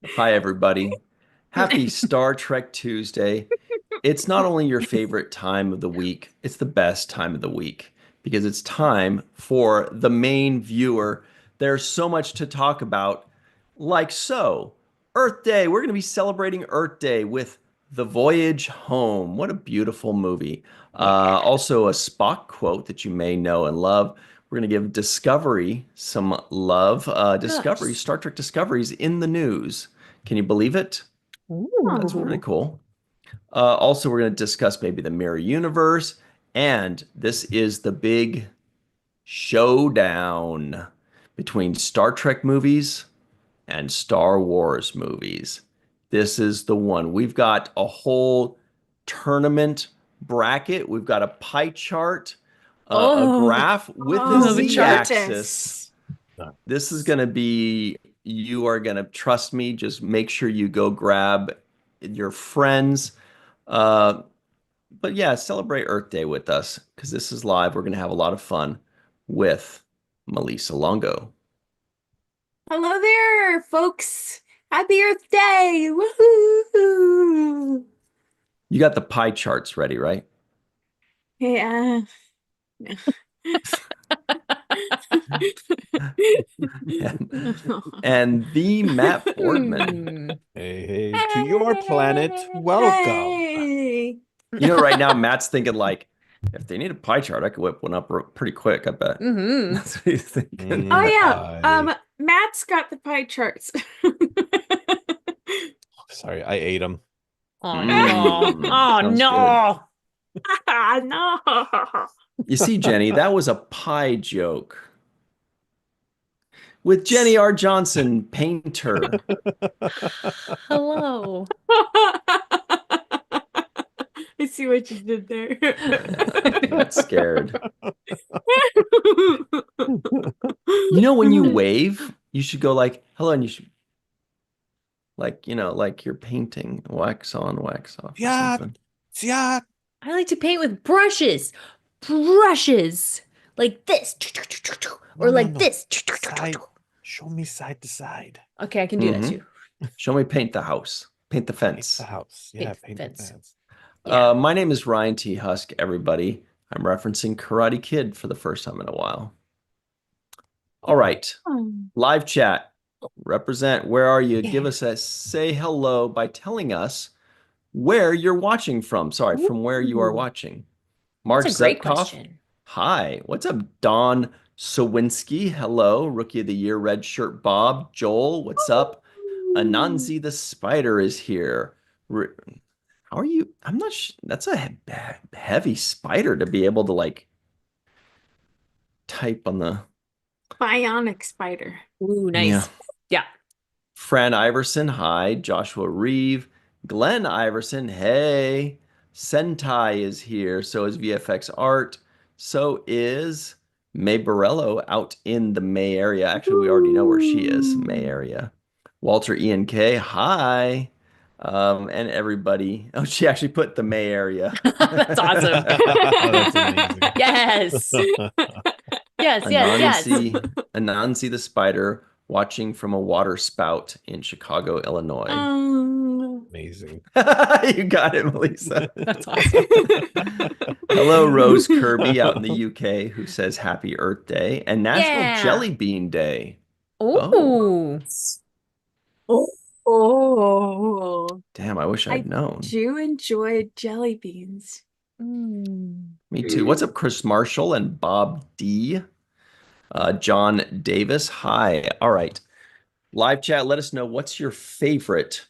Hi, everybody. Happy Star Trek Tuesday. It's not only your favorite time of the week, it's the best time of the week because it's time for the main viewer. There's so much to talk about, like so. Earth Day. We're going to be celebrating Earth Day with The Voyage Home. What a beautiful movie. Also, a Spock quote that you may know and love. We're going to give Discovery some love. Discovery, Gosh. Star Trek Discovery's in the news. Can you believe it? That's really Ooh. cool. Also, we're going to discuss maybe the mirror universe, and this is the big showdown between Star Trek movies and Star Wars movies. This is the one. We've got a whole tournament bracket. We've got a pie chart, a Oh, graph with I a love a chart. z-axis. Nice. This is going to be, you are going to trust me. Just make sure you go grab your friends. Uh, but yeah, celebrate Earth Day with us because this is live. We're going to have a lot of fun with Melissa Longo. Hello there, folks. Happy Earth Day. Woohoo. You got the pie charts ready, right? Yeah. And the Matt Boardman. Hmm. Hey, to your planet, welcome. Hey. You know, right now Matt's thinking like, if they need a pie chart, I could whip one up pretty quick, I bet. Hmm. That's what he's thinking. Oh yeah. I Matt's got the pie charts. sorry, I ate them. Oh no. Oh Sounds good. no. Ah, no. You see, Jenny, that was a pie joke. With Jenny R. Johnson, painter. Hello. I see what you did there. I got scared. You know, when you wave, you should go like, hello, and you should, like, like you're painting, wax on, wax off or Yeah, something. yeah. I like to paint with brushes. Brushes. Like this. Or No, like no. this. Side. Show me side to side. Okay, I can do that Mhm. too. Show me paint the house, paint the Paint fence. the house. Yeah, Paint the paint the fence. fence. Yeah. My name is Ryan T. Husk, everybody. I'm referencing Karate Kid for the first time in a while. All right, live chat. Represent, where are you? Give us a say hello by telling us where you're watching from. Sorry, from where you are Ooh, watching. Mark that's a great Zepkoff. question. Hi. What's up, Don Sawinski? Hello. Rookie of the Year, Red Shirt Bob. Joel, what's up? Anansi the Spider is here. How are you? I'm not That's a heavy spider to be able to like type on the. Bionic spider. Ooh, Yeah. nice. Yeah. Fran Iverson, hi. Joshua Reeve. Glenn Iverson, hey. Sentai is here. So is VFX Art. So is May Borello out in the May area. Actually, we already know where she is, May Ooh. area. Walter Ian K, hi. And everybody. Oh, she actually put the May area. That's awesome. That's amazing. Yes. Yes, yes, yes. Anansi the spider watching from a water spout in Chicago, Illinois. Amazing. You got it, Melissa. That's awesome. Hello, Rose Kirby out in the UK, who says Happy Earth Day and National Yeah. Jelly Bean Day. Oh, Ooh. Oh, oh, damn, I wish I'd I known. do enjoy jelly beans. Mm. Me too. What's up, Chris Marshall and Bob D? John Davis, hi. All right. Live chat, let us know what's your favorite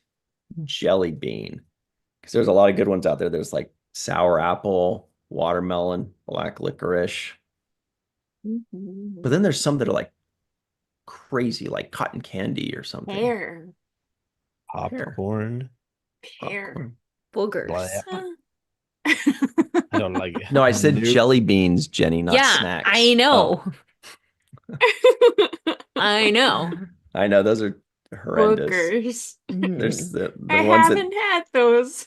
jelly bean? Because there's a lot of good ones out there. There's like sour apple, watermelon, black licorice. But then there's some that are like crazy, like cotton candy or something. Pear. Popcorn. Pear. Boogers. Blah. I don't like it. No, I said Nope. jelly beans, Jenny, not Yeah, snacks. I know. Oh. I know. I know those are horrendous. Boogers. There's the I ones that haven't had those.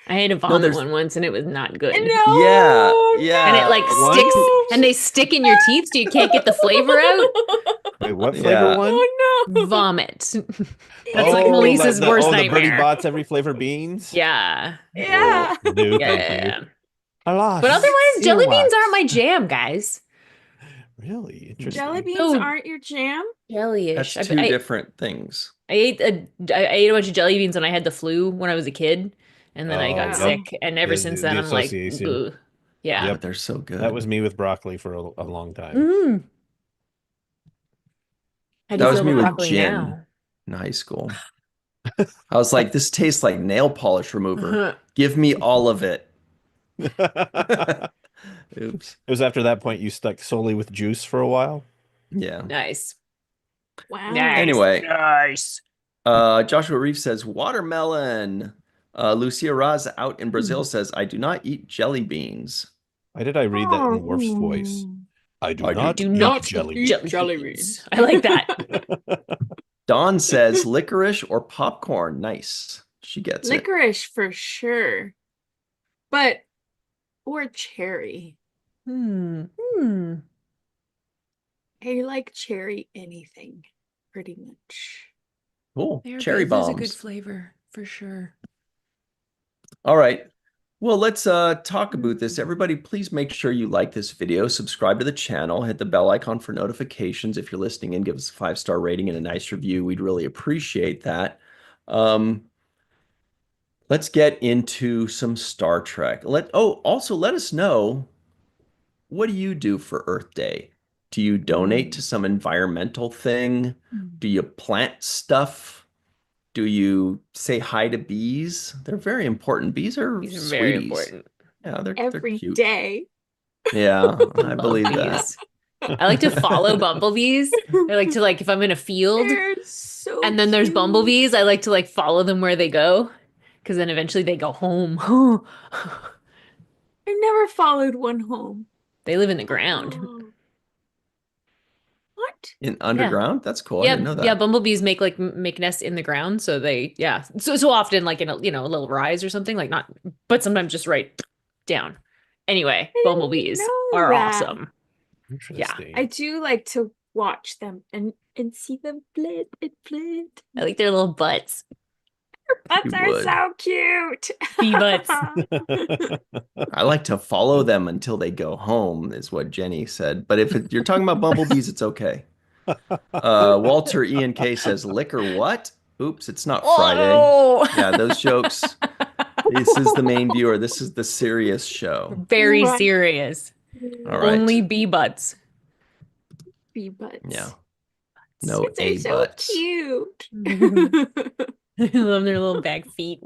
I had a No, vomit there's one once and it was not good. yeah, No, yeah. And it like What? sticks no. and they stick in your teeth so you can't get the flavor out. Wait, what flavor Yeah. one? Oh no. Vomit. That's like Oh, Melissa's worst the Bertie nightmare. Bott's every flavor beans. Yeah. Yeah. Oh, no, Yeah. thank yeah, you. yeah. Alas, But otherwise, jelly beans aren't my earwax. jam, guys. Really interesting. Jelly beans So aren't your jam? jelly-ish. That's two different things. I ate a bunch of jelly beans when I had the flu when I was a kid, and then I Oh, got Wow. yep. sick, and ever Yeah, since the then I'm like, association. ugh. Yeah. But Yep. they're so good. That was me with broccoli for a long time. Mm. How do That you was feel me about with broccoli gin now? in high school. I was like, this tastes like nail polish remover. Give me all of it. It Oops. was after that point you stuck solely with juice for a while. Yeah. Nice. Wow. Nice. Anyway. Nice. Joshua Reeve says watermelon. Lucia Raz out in Brazil says, I do not eat jelly beans. Why did I read that in Worf's Oh. voice? I do I not Do eat not jelly eat beans. jelly beans. I like that. Dawn says licorice or popcorn. Nice. She gets it. Licorice for sure. But or cherry. Hmm. I like cherry anything, pretty much. Cool. Cherry bombs. There's a good flavor for sure. All right. Well, let's talk about this. Everybody, please make sure you like this video, subscribe to the channel, hit the bell icon for notifications. If you're listening in, give us a 5-star rating and a nice review. We'd really appreciate that. Let's get into some Star Trek. Also let us know, what do you do for Earth Day? Do you donate to some environmental thing? Do you plant stuff? Do you say hi to bees? They're very important. Bees are These are very sweeties. important. Yeah, they're Every cute. day. Yeah, I Love believe bees. that. I like to follow bumblebees. I like to if I'm in a field They're so and then there's cute. bumblebees, I like to follow them where they go because then eventually they go home. I've never followed one home. They live in the ground. Oh. What? In underground? That's cool. I Yeah, didn't know that. yeah. Bumblebees make nests in the ground, so they so often in a a little rise or something not, but sometimes just right down. Anyway, I didn't bumblebees know are that. awesome. Interesting. I do like to watch them and see them flit and flit. I like their little butts, Butts You are would. so cute. bee butts. I like to follow them until they go home, is what Jenny said. But if you're talking about bumblebees, it's okay. Walter Ian K says, liquor what? Oops, it's not Friday. Oh, Yeah, those jokes. This is the main viewer. This is the serious show. very Right. serious. All right. Only bee butts. Bee butts. Yeah. No They're A so butts. cute. I love their little back feet.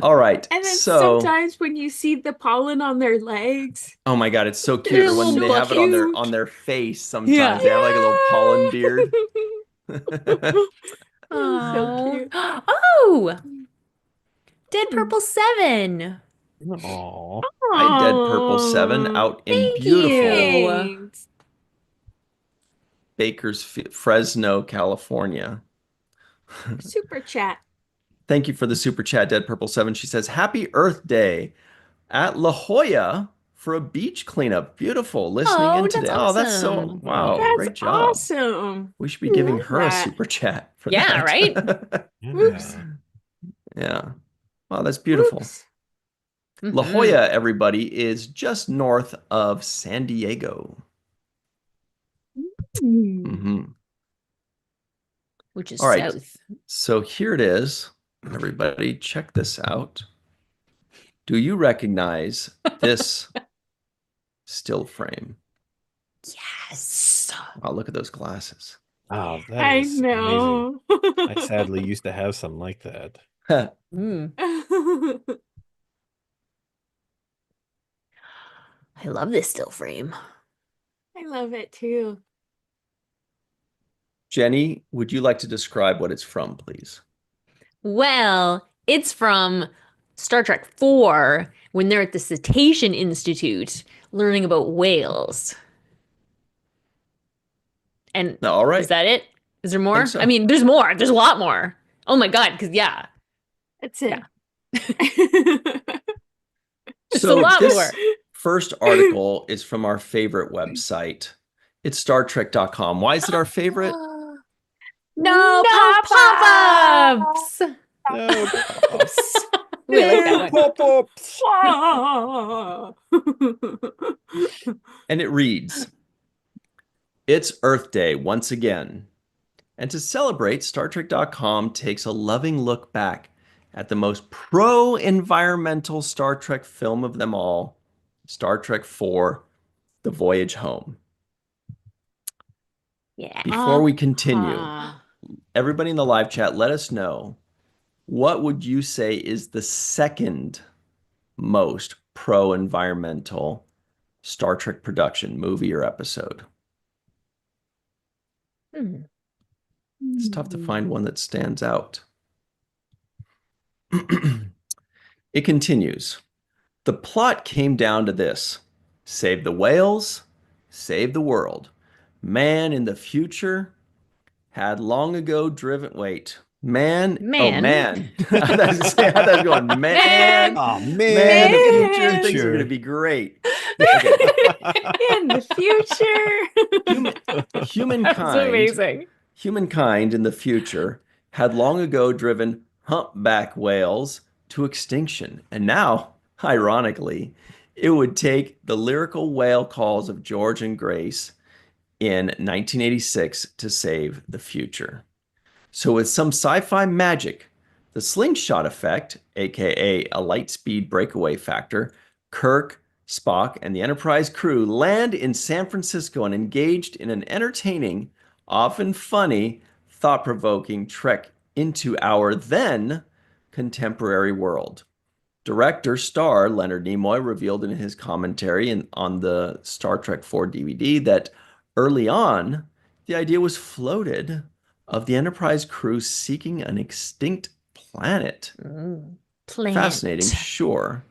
All right. And then So, sometimes when you see the pollen on their legs, oh my God, it's so They're cute. Or when so they have it on cute. their face sometimes. Yeah. They have like a little pollen beard. So Oh. cute. Oh, Dead Purple 7. Aw. Hi, Dead Purple 7 out in Thank beautiful you. Thanks. Fresno, California. Super chat. Thank you for the super chat, Dead Purple 7. She says, Happy Earth Day at La Jolla for a beach cleanup. Beautiful. Listening Oh, in that's today. Oh, that's so, awesome. wow. That's Great job. awesome. We should be I giving love her a that. super chat for Yeah, that. right? Oops. Yeah. Wow, that's beautiful. Oops. La Mhm. Jolla, everybody, is just north of San Diego. Mm. Which is All right. south. So here it is. Everybody, check this out. Do you recognize this still frame? Yes. Wow, look at those glasses. Wow, that I is amazing. know. I sadly used to have some like that. Mm. I love this still frame. I love it too. Jenny, would you like to describe what it's from, please? Well, it's from Star Trek 4 when they're at the Cetacean Institute learning about whales. And All right. is that it? Is there more? so. I mean, there's more. There's a lot more. Oh my God, because yeah. That's it. It's a lot this more. first article is from our favorite website. It's StarTrek.com. Why is it our favorite? No pop-ups. No pop-ups. Ooh, I like that one. Pop-ups. And it reads, "It's Earth Day once again. And to celebrate, StarTrek.com takes a loving look back at the most pro-environmental Star Trek film of them all, Star Trek IV, The Voyage Home." Yeah. Before we continue, Uh-huh. everybody in the live chat, let us know, what would you say is the second most pro-environmental Star Trek production, movie or episode? It's tough to find one that stands out. It continues. The plot came down to this: save the whales, save the world. Man in the future had long ago driven. Wait, man. Oh, Man. man. I thought I was going, man. Oh, Man man. in the Man. future. Things are going to be great. Okay. In the future. That's Humankind. amazing. Humankind in the future had long ago driven humpback whales to extinction. And now, ironically, it would take the lyrical whale calls of George and Grace in 1986 to save the future. So with some sci-fi magic, the slingshot effect, aka a light speed breakaway factor, Kirk, Spock, and the Enterprise crew land in San Francisco and engaged in an entertaining, often funny, thought-provoking trek into our then contemporary world. Director star Leonard Nimoy revealed in his commentary on the Star Trek IV DVD that early on, the idea was floated of the Enterprise crew seeking an extinct planet. Plant. Fascinating, sure.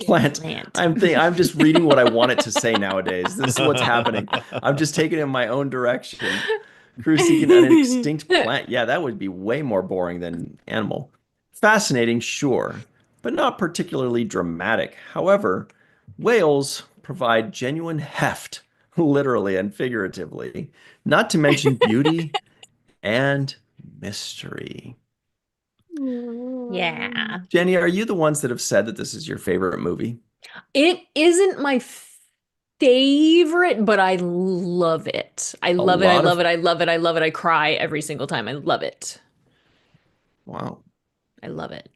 Plant. Plant. I'm just reading what I want it to say nowadays. This is what's happening. I'm just taking it in my own direction. Crew seeking an extinct plant. Yeah, that would be way more boring than animal. Fascinating, sure, but not particularly dramatic. However, whales provide genuine heft, literally and figuratively, not to mention beauty and mystery. Yeah. Jenny, are you the ones that have said that this is your favorite movie? It isn't my favorite, but I love it. I love it. I lot love of- it. I love it. I love it. I cry every single time. I love it. Wow. I love it.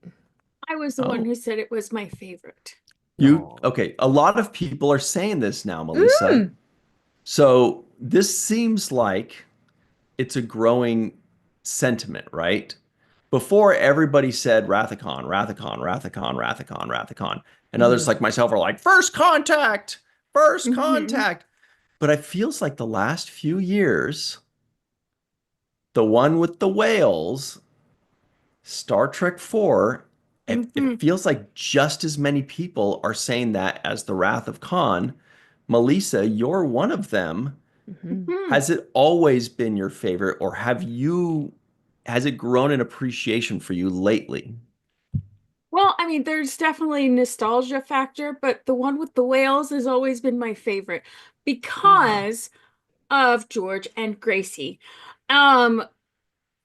I was the one who said it was my favorite. Okay, a lot of people are saying this now, Melissa. So this seems like it's a growing sentiment, right? Before, everybody said Rathacon, Rathacon, Rathacon, Rathacon, Rathacon. And others like myself are like, first contact, first contact. But it feels like the last few years, the one with the whales, Star Trek 4, it feels like just as many people are saying that as the Wrath of Khan. Melissa, you're one of them. Has it always been your favorite, or has it grown in appreciation for you lately? Well, I mean, there's definitely nostalgia factor, but the one with the whales has always been my favorite because of George and Gracie.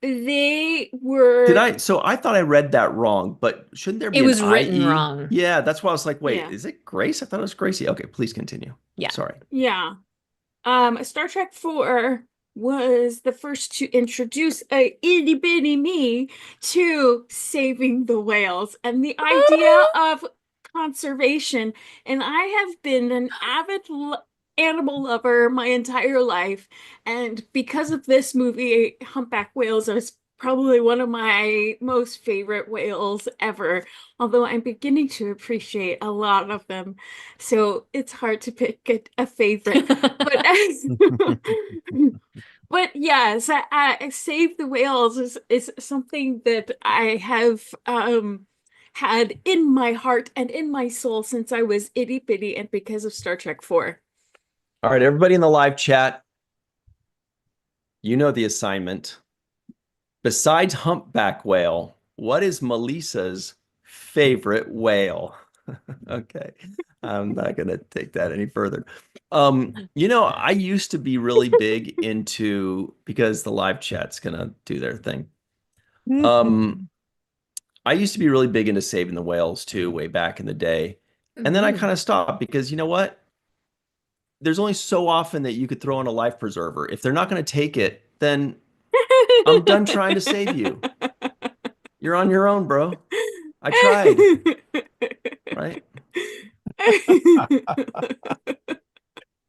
They were So I thought I read that wrong, but shouldn't there be It an was written IE? wrong. Yeah, that's why I was like, wait, Yeah. is it Grace? I thought it was Gracie. Okay, please continue. Yeah. Sorry. Yeah. Star Trek 4 was the first to introduce a itty bitty me to saving the whales and the idea of conservation. And I have been an avid animal lover my entire life. And because of this movie, humpback whales is probably one of my most favorite whales ever. Although I'm beginning to appreciate a lot of them. So it's hard to pick a favorite. But yes, Save the Whales is something that I have had in my heart and in my soul since I was itty bitty and because of Star Trek 4. All right, everybody in the live chat, you know the assignment. Besides humpback whale, what is Melissa's favorite whale? Okay. I'm not gonna take that any further. I used to be really big into because the live chat's gonna do their thing. I used to be really big into saving the whales too, way back in the day. And then I kind of stopped because you know what? There's only so often that you could throw in a life preserver. If they're not going to take it, then I'm done trying to save you. You're on your own, bro. I tried, right?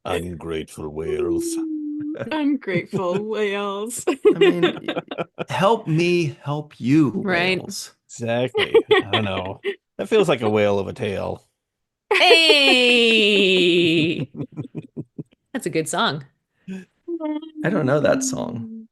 Ungrateful whales. Ungrateful whales. I mean, help me help you, Right. whales. Exactly. I don't know. That feels like a whale of a tale. Hey, that's a good song. I don't know that song.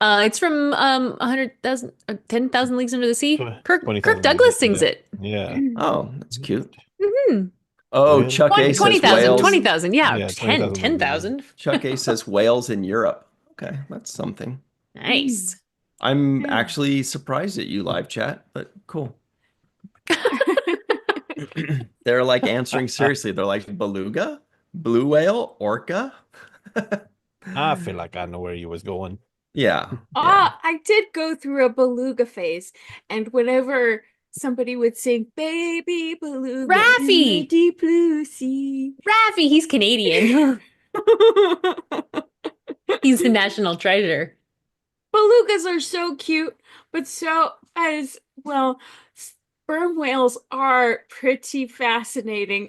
It's from 100,000, 10,000 Leagues Under the Sea. Kirk 20,000 Douglas Leagues, sings yeah. it. Yeah. Oh, that's cute. Mhm. Oh, Whale. Chuck A says 20,000, whales. 20,000. Yeah, Yeah, 10, 20,000. 10,000. Chuck A says whales in Europe. Okay, that's something. Nice. I'm Yeah. actually surprised at you, live chat, but cool. They're like answering seriously. They're like beluga, blue whale, orca. I feel like I know where you was going. Yeah, yeah. I did go through a beluga phase, and whenever somebody would sing "Baby Beluga in the Raffi! deep blue sea," Raffi, he's Canadian. He's the national treasure. belugas are so cute, but so as well, sperm whales are pretty fascinating.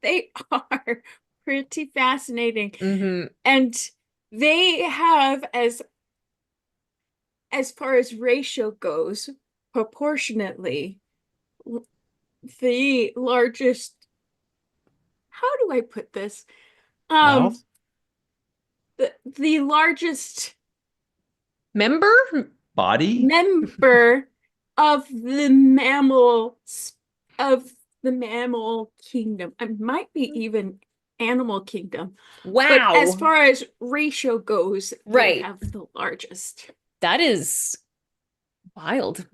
They are pretty fascinating, Mhm. and they have as far as ratio goes, proportionately, the largest, how do I put this? Mouth? The largest Member? Body? member of the mammal kingdom. It might be even animal kingdom. But as Wow. far as ratio goes, they Right. have the largest. That is wild.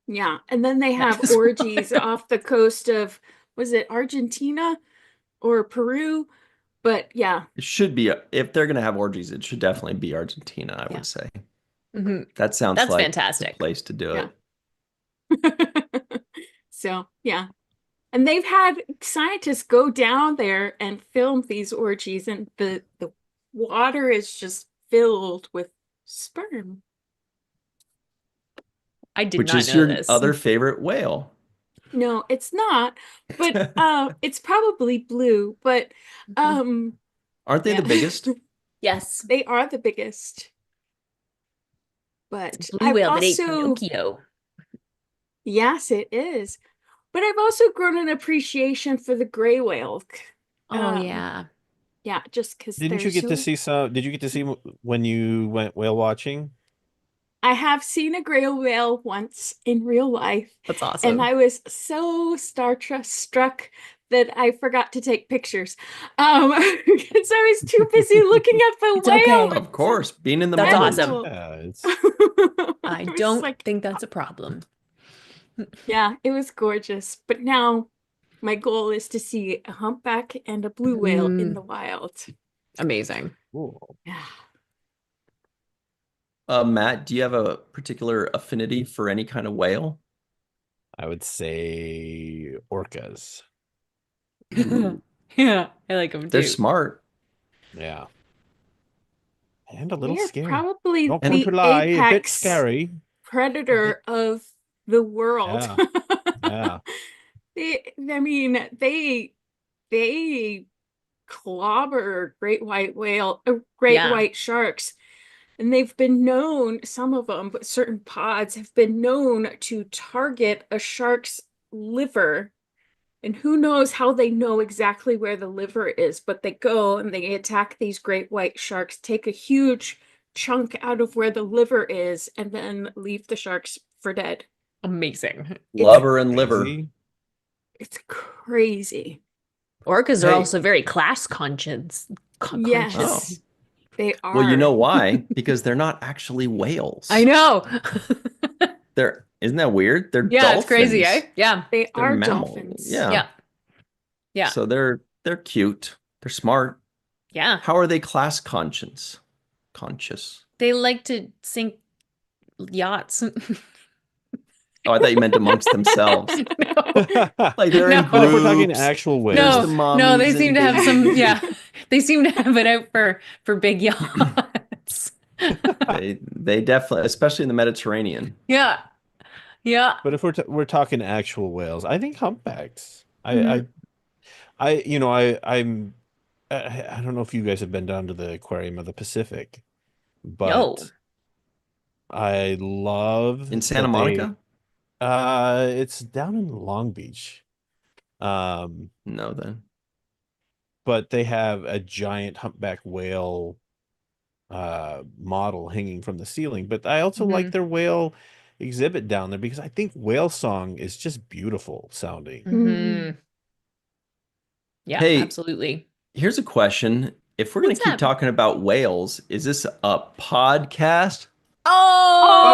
Yeah, and then they have is orgies wild. off the coast of, was it Argentina or Peru? But yeah, It should be, if they're going to have orgies, it should definitely be Argentina, I Yeah. would say. Mhm. That sounds That's like fantastic. the place to do yeah. it. So yeah. And they've had scientists go down there and film these orgies, and the water is just filled with sperm. I did Which not is know your this. other favorite whale? No, it's not, but it's probably blue, but Aren't they yeah. the biggest? Yes. They are the biggest. It's But a blue I've whale that ate also, Pinocchio. yes, it is. But I've also grown an appreciation for the gray whale. Oh, Um, yeah. yeah, just because Didn't they're you get to so. see some? Did you get to see when you went whale watching? I have seen a gray whale once in real life, That's and awesome. I was so struck that I forgot to take pictures. Because I was too busy looking at the It's whale. okay. Of course, being in the That's moment. awesome. Yeah, it's I was don't like, think that's a problem. yeah, it was gorgeous. But now my goal is to see a humpback and a blue whale in the wild. Amazing. cool. Yeah. Matt, do you have a particular affinity for any kind of whale? I would say orcas. Yeah, I like them They're too. smart. Yeah. And a They little are scary. probably Don't going to the lie, a bit apex scary. predator of the world. Yeah. Yeah. I mean, they clobber great Yeah. white sharks, and they've been known, some of them, but certain pods have been known to target a shark's liver. And who knows how they know exactly where the liver is, but they go and they attack these great white sharks, take a huge chunk out of where the liver is, and then leave the sharks for dead. Amazing. Blubber and liver. Crazy. It's crazy. Orcas are Hey. also very class conscious. Yes, Oh. they are. Well, you know why? Because they're not actually whales. I know. Isn't that weird? They're Yeah, it's crazy, dolphins. eh? Yeah. They They're are mammal. dolphins. Yeah. Yeah. Yeah. So they're cute. They're smart. Yeah. How are they class conscious? Conscious. They like to sink yachts. Oh, I thought you meant amongst themselves. No. Like they're in But if we're talking groups. actual There's whales, the No, they mommies seem and to have some, babies. yeah. They seem to have it out for big yachts. They definitely, especially in the Mediterranean. Yeah. Yeah. but if we're talking actual whales, I think humpbacks. Mhm. I don't know if you guys have been down to the aquarium of the Pacific, No. but I love In Santa that Monica? it's down in Long Beach. Um, No, then. but they have a giant humpback whale model hanging from the ceiling. But I also like Mhm. their whale exhibit down there because I think whale song is just beautiful sounding. Mhm. Yeah, Hey, absolutely. here's a question. If we're going What's to keep up? talking about whales, is this a podcast? Oh!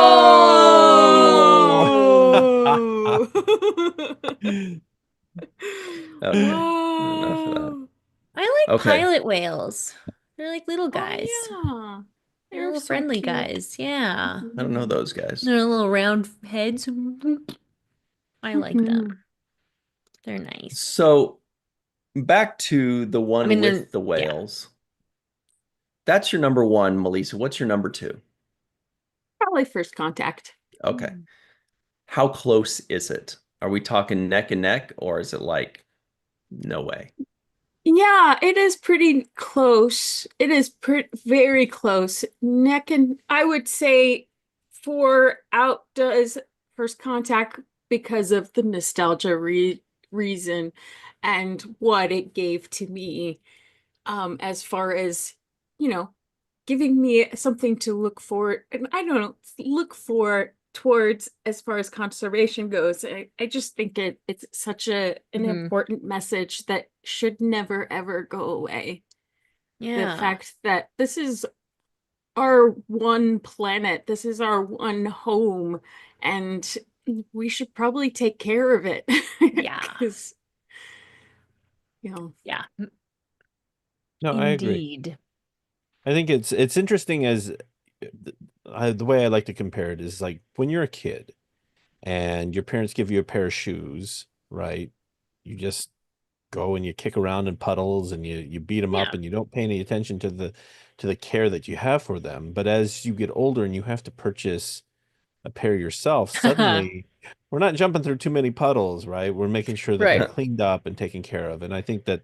Okay, enough of that. Whoa. I like Okay. pilot whales. They're like little guys. Oh, yeah. They're They're little so friendly cute. guys. Yeah. I don't know those guys. They're little round heads. I like Mhm. them. They're nice. So back to the I one mean, with they're, the yeah. whales. That's your number one, Melissa. What's your number two? Probably first contact. Okay. How close is it? Are we talking neck and neck, or is it like no way? Yeah, it is pretty close. It is very close. Neck and I would say 4 outdoes first contact because of the nostalgia reason and what it gave to me, as far as, you know, giving me something to look for, and I don't know, look for towards as far as conservation goes. I just think it's such an Mhm. important message that should never ever go away. The Yeah. fact that this is our one planet, this is our one home, and we should probably take care of it. Yeah. Because, you know, Yeah. No, I agree. Indeed. I think it's interesting as the way I like to compare it is like when you're a kid and your parents give you a pair of shoes, right? You just go and you kick around in puddles and you beat them up Yeah. and you don't pay any attention to the care that you have for them. But as you get older and you have to purchase a pair yourself, suddenly we're not jumping through too many puddles, right? We're making sure that they're Right. cleaned up and taken care of. And I think that,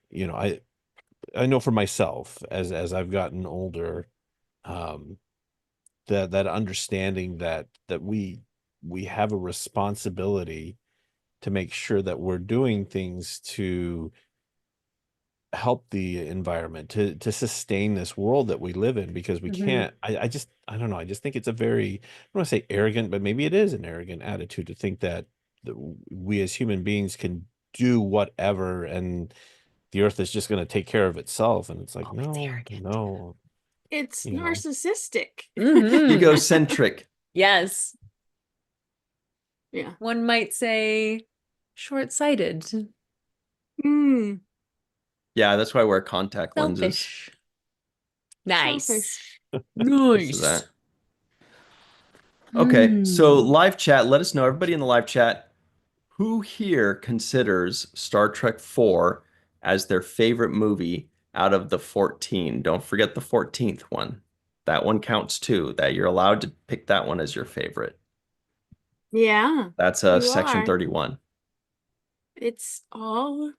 you know, I know for myself as I've gotten older, um, that understanding that we have a responsibility to make sure that we're doing things to help the environment to sustain this world that we live in because we Mhm. can't I don't know, I just think it's a very, I don't want to say arrogant, but maybe it is an arrogant attitude to think that we as human beings can do whatever and the earth is just going to take care of itself, and it's like Oh, it's no, arrogant. no, it's you know. narcissistic. Mhm. Egocentric. Yes. Yeah. One might say short-sighted, Mm, Yeah, that's why I wear contact lenses. selfish. Nice. selfish. Because of that. Okay, so Hmm. live chat, let us know, everybody in the live chat, who here considers Star Trek 4 as their favorite movie out of the 14? Don't forget the 14th one. That one counts too, that you're allowed to pick that one as your favorite. Yeah, That's you section are. 31. It's all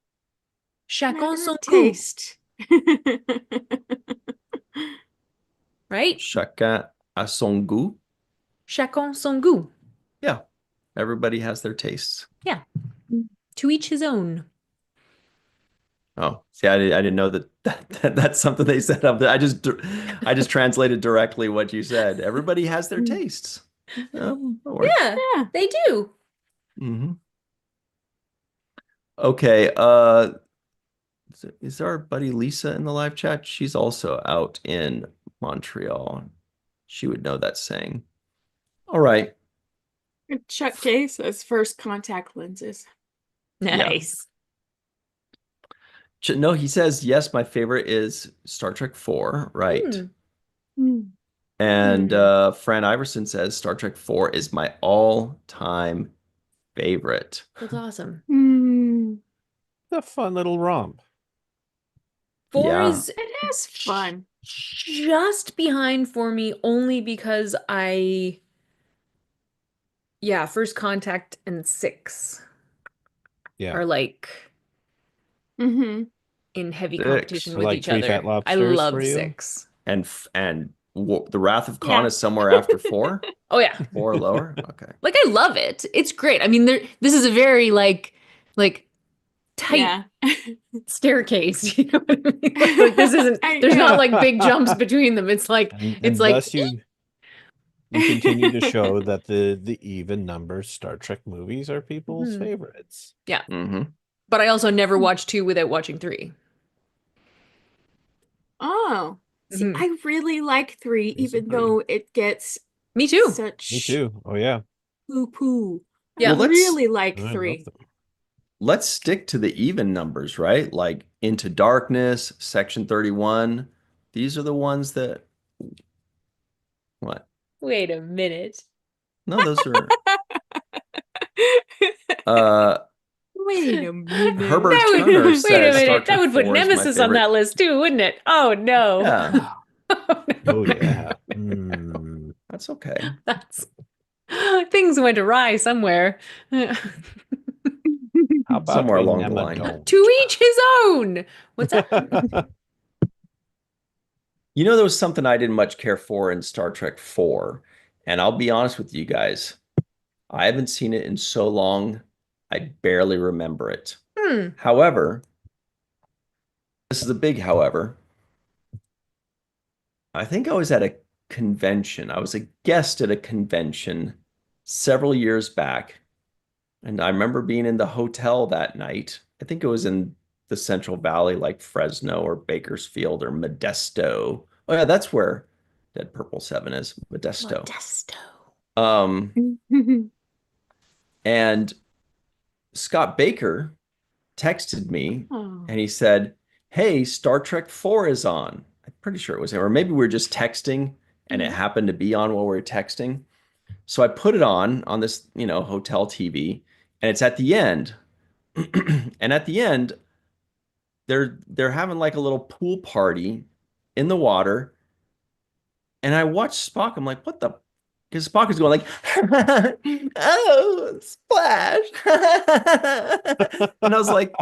Chacun matter son of goût, taste. right? Chacun a son goût. Chacun son goût. Yeah, everybody has their tastes. Yeah. To each his own. Oh, see, I didn't know that's something they said up there. I just translated directly what you said. Everybody has their tastes. That works. Yeah, Yeah. they do. Hmm. Okay. Is our buddy Lisa in the live chat? She's also out in Montreal. She would know that saying. All right. Chuck K says first contact lenses. Nice. No, he says, yes, my favorite is Star Trek 4, right? Hmm. And Fran Iverson says Star Trek 4 is my all-time favorite. That's awesome. A fun little romp. 4 Yeah. is It is fun. just behind for me only because First Contact and 6 Yeah. are like Mm-hmm. in heavy 6. competition So with like each Three other. Fat I Lobsters for love you? 6. And the Wrath of Khan Yeah. is somewhere after 4? Oh yeah. 4 or lower? Okay. Like I love it. It's great. I mean, this is a very like tight Yeah. staircase. You know what I mean? Like this isn't. There's not like big jumps between them. It's like And like thus you continue to show that the even number Star Trek movies are people's favorites. yeah. Mm-hmm. But I also never watch 2 without watching 3. Oh. See, Mhm. I really like 3, These are even 3. though it gets Me too. such Me too. Oh yeah. poo-poo. Yeah. I Well, really like I love 3. them. let's stick to the even numbers, right? Like Into Darkness, Section 31. These are the ones that what? Wait a minute. No, those are uh Wait a minute. Herbert That would, Turner wait a says Star minute. That Trek would put 4 is my Nemesis on favorite. that list too, wouldn't it? Oh no. Yeah, Oh, no. Oh yeah. Mm. that's okay. That's things went awry somewhere. How about Somewhere we along the Nema line. don't? To each his own. What's that? You know, there was something I didn't much care for in Star Trek 4, and I'll be honest with you guys, I haven't seen it in so long, I barely remember it. However, this is a big however. I think I was at a convention. I was a guest at a convention several years back, and I remember being in the hotel that night. I think it was in the Central Valley, like Fresno or Bakersfield or Modesto. Oh yeah, that's where Dead Purple 7 is, Modesto. Modesto. And Scott Baker texted me Oh. and he said, "Hey, Star Trek 4 is on." I'm pretty sure it was him, or maybe we were just texting and it happened to be on while we were texting. So I put it on this, hotel TV, and it's at the end. And at the end, they're having like a little pool party in the water. And I watched Spock. I'm like, what the? Because Spock is going like, oh, splash. And I was like,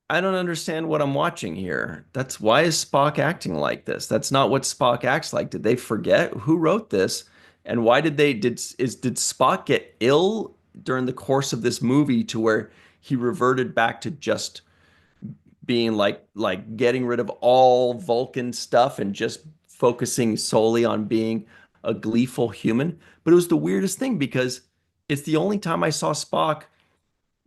I don't understand what I'm watching here. Why is Spock acting like this? That's not what Spock acts like. Did they forget who wrote this? And why did Spock get ill during the course of this movie to where he reverted back to just being like getting rid of all Vulcan stuff and just focusing solely on being a gleeful human? But it was the weirdest thing because it's the only time I saw Spock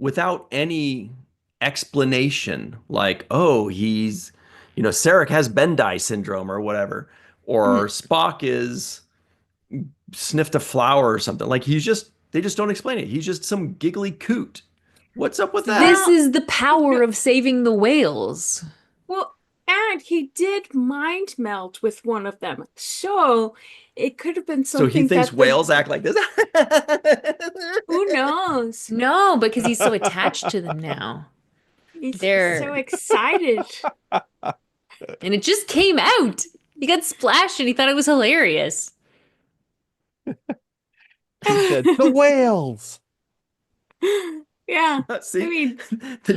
without any explanation, like, oh, Sarek has Bendai syndrome or whatever, or Spock is sniffed a flower or something. Like they just don't explain it. He's just some giggly coot. What's up with that? This is the power of saving the whales. Well, and he did mind meld with one of them. So it could have been So something he thinks that whales act like this. who knows? No, because he's so attached to them now. He's They're- so excited. And it just came out. He got splashed and he thought it was hilarious. He said, the whales. Yeah. See, I mean,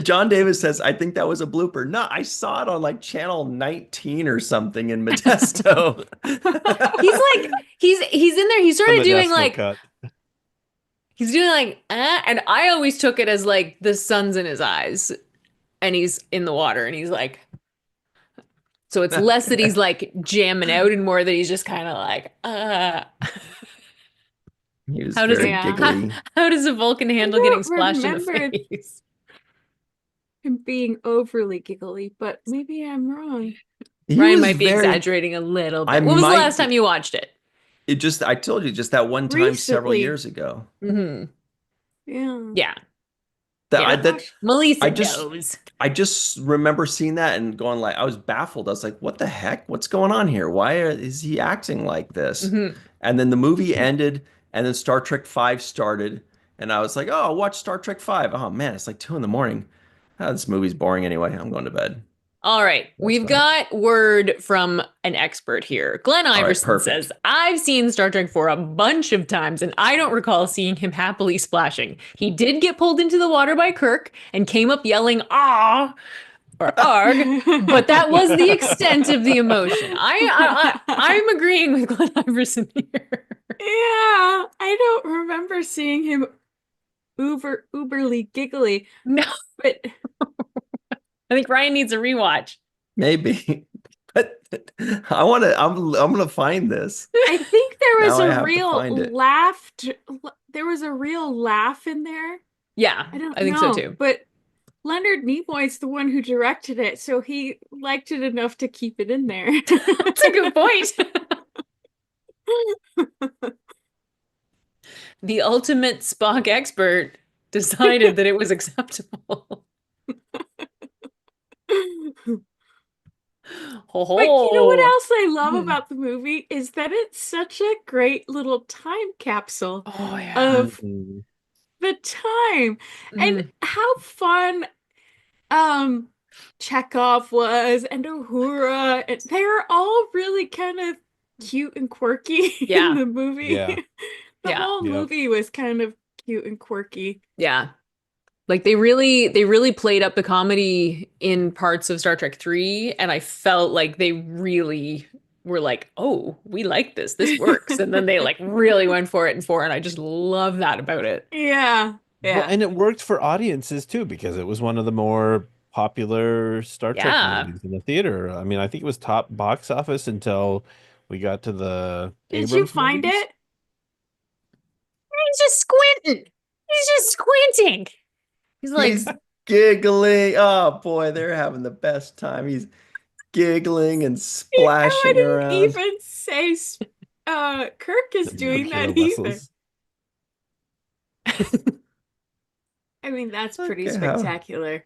John Davis says, I think that was a blooper. No, I saw it on like channel 19 or something in Modesto. He's in there. He's sort The of doing Modesto like cut. he's doing like and I always took it as like the sun's in his eyes and he's in the water and he's like, so it's less that he's like jamming out and more that he's just kind of like He was How does very it- giggly. how does a Vulcan handle I getting don't splashed in the remember face? him being overly giggly, but maybe I'm wrong. He Ryan was might be very- exaggerating a little bit. I When was the might last be- time you watched it? I told you just that one time several Recently. years ago. Hmm. Yeah. Yeah. That Yeah. I that Melissa I just knows. I just remember seeing that and going like I was baffled. I was like, "What the heck? What's going on here? Is he acting like this?" Hmm. And then the movie ended, and then Star Trek Five started, and I was like, "Oh, I'll watch Star Trek Five." Oh man, it's like 2 in the morning. Ah, this movie's boring anyway. I'm going to bed. All right. That's We've fine. got word from an expert here. Glenn All right, Iverson perfect. says, I've seen Star Trek 4 a bunch of times, and I don't recall seeing him happily splashing. He did get pulled into the water by Kirk and came up yelling, ah, or arg, but that was the extent of the emotion. I'm agreeing with Glenn Iverson here. Yeah, I don't remember seeing him uberly giggly, No, but I think Ryan needs a rewatch. Maybe, but I'm gonna find this. I think there was Now I a have to real find it. laugh. There was a real laugh in there. Yeah, I don't I think so know, too. but Leonard Nimoy's the one who directed it, so he liked it enough to keep it in there. That's a good point. The ultimate Spock expert decided that it was acceptable. Ho But you know what ho. else I love about the movie is that it's such a great little time capsule Oh yeah. of Mhm. the time and Mhm. how fun Chekhov was and Uhura. And they're all really kind of cute and quirky in Yeah. the movie. Yeah. The Yeah. whole Yep. movie was kind of cute and quirky. Yeah. Like they really played up the comedy in parts of Star Trek 3, and I felt like they really were like, "Oh, we like this. This works." And then they like really went for it in 4, and I just love that about it. Yeah, Well, yeah. and it worked for audiences too because it was one of the more popular Star Trek Yeah. movies in the theater. I mean, I think it was top box office until we got to the Did you Abrams find movies. it? He's just squinting. He's just squinting. He's like, He's giggling. Oh boy, they're having the best time. He's giggling and I splashing didn't around. even say Kirk is doing Killer that either. Wessels. I mean, that's pretty Okay, how spectacular.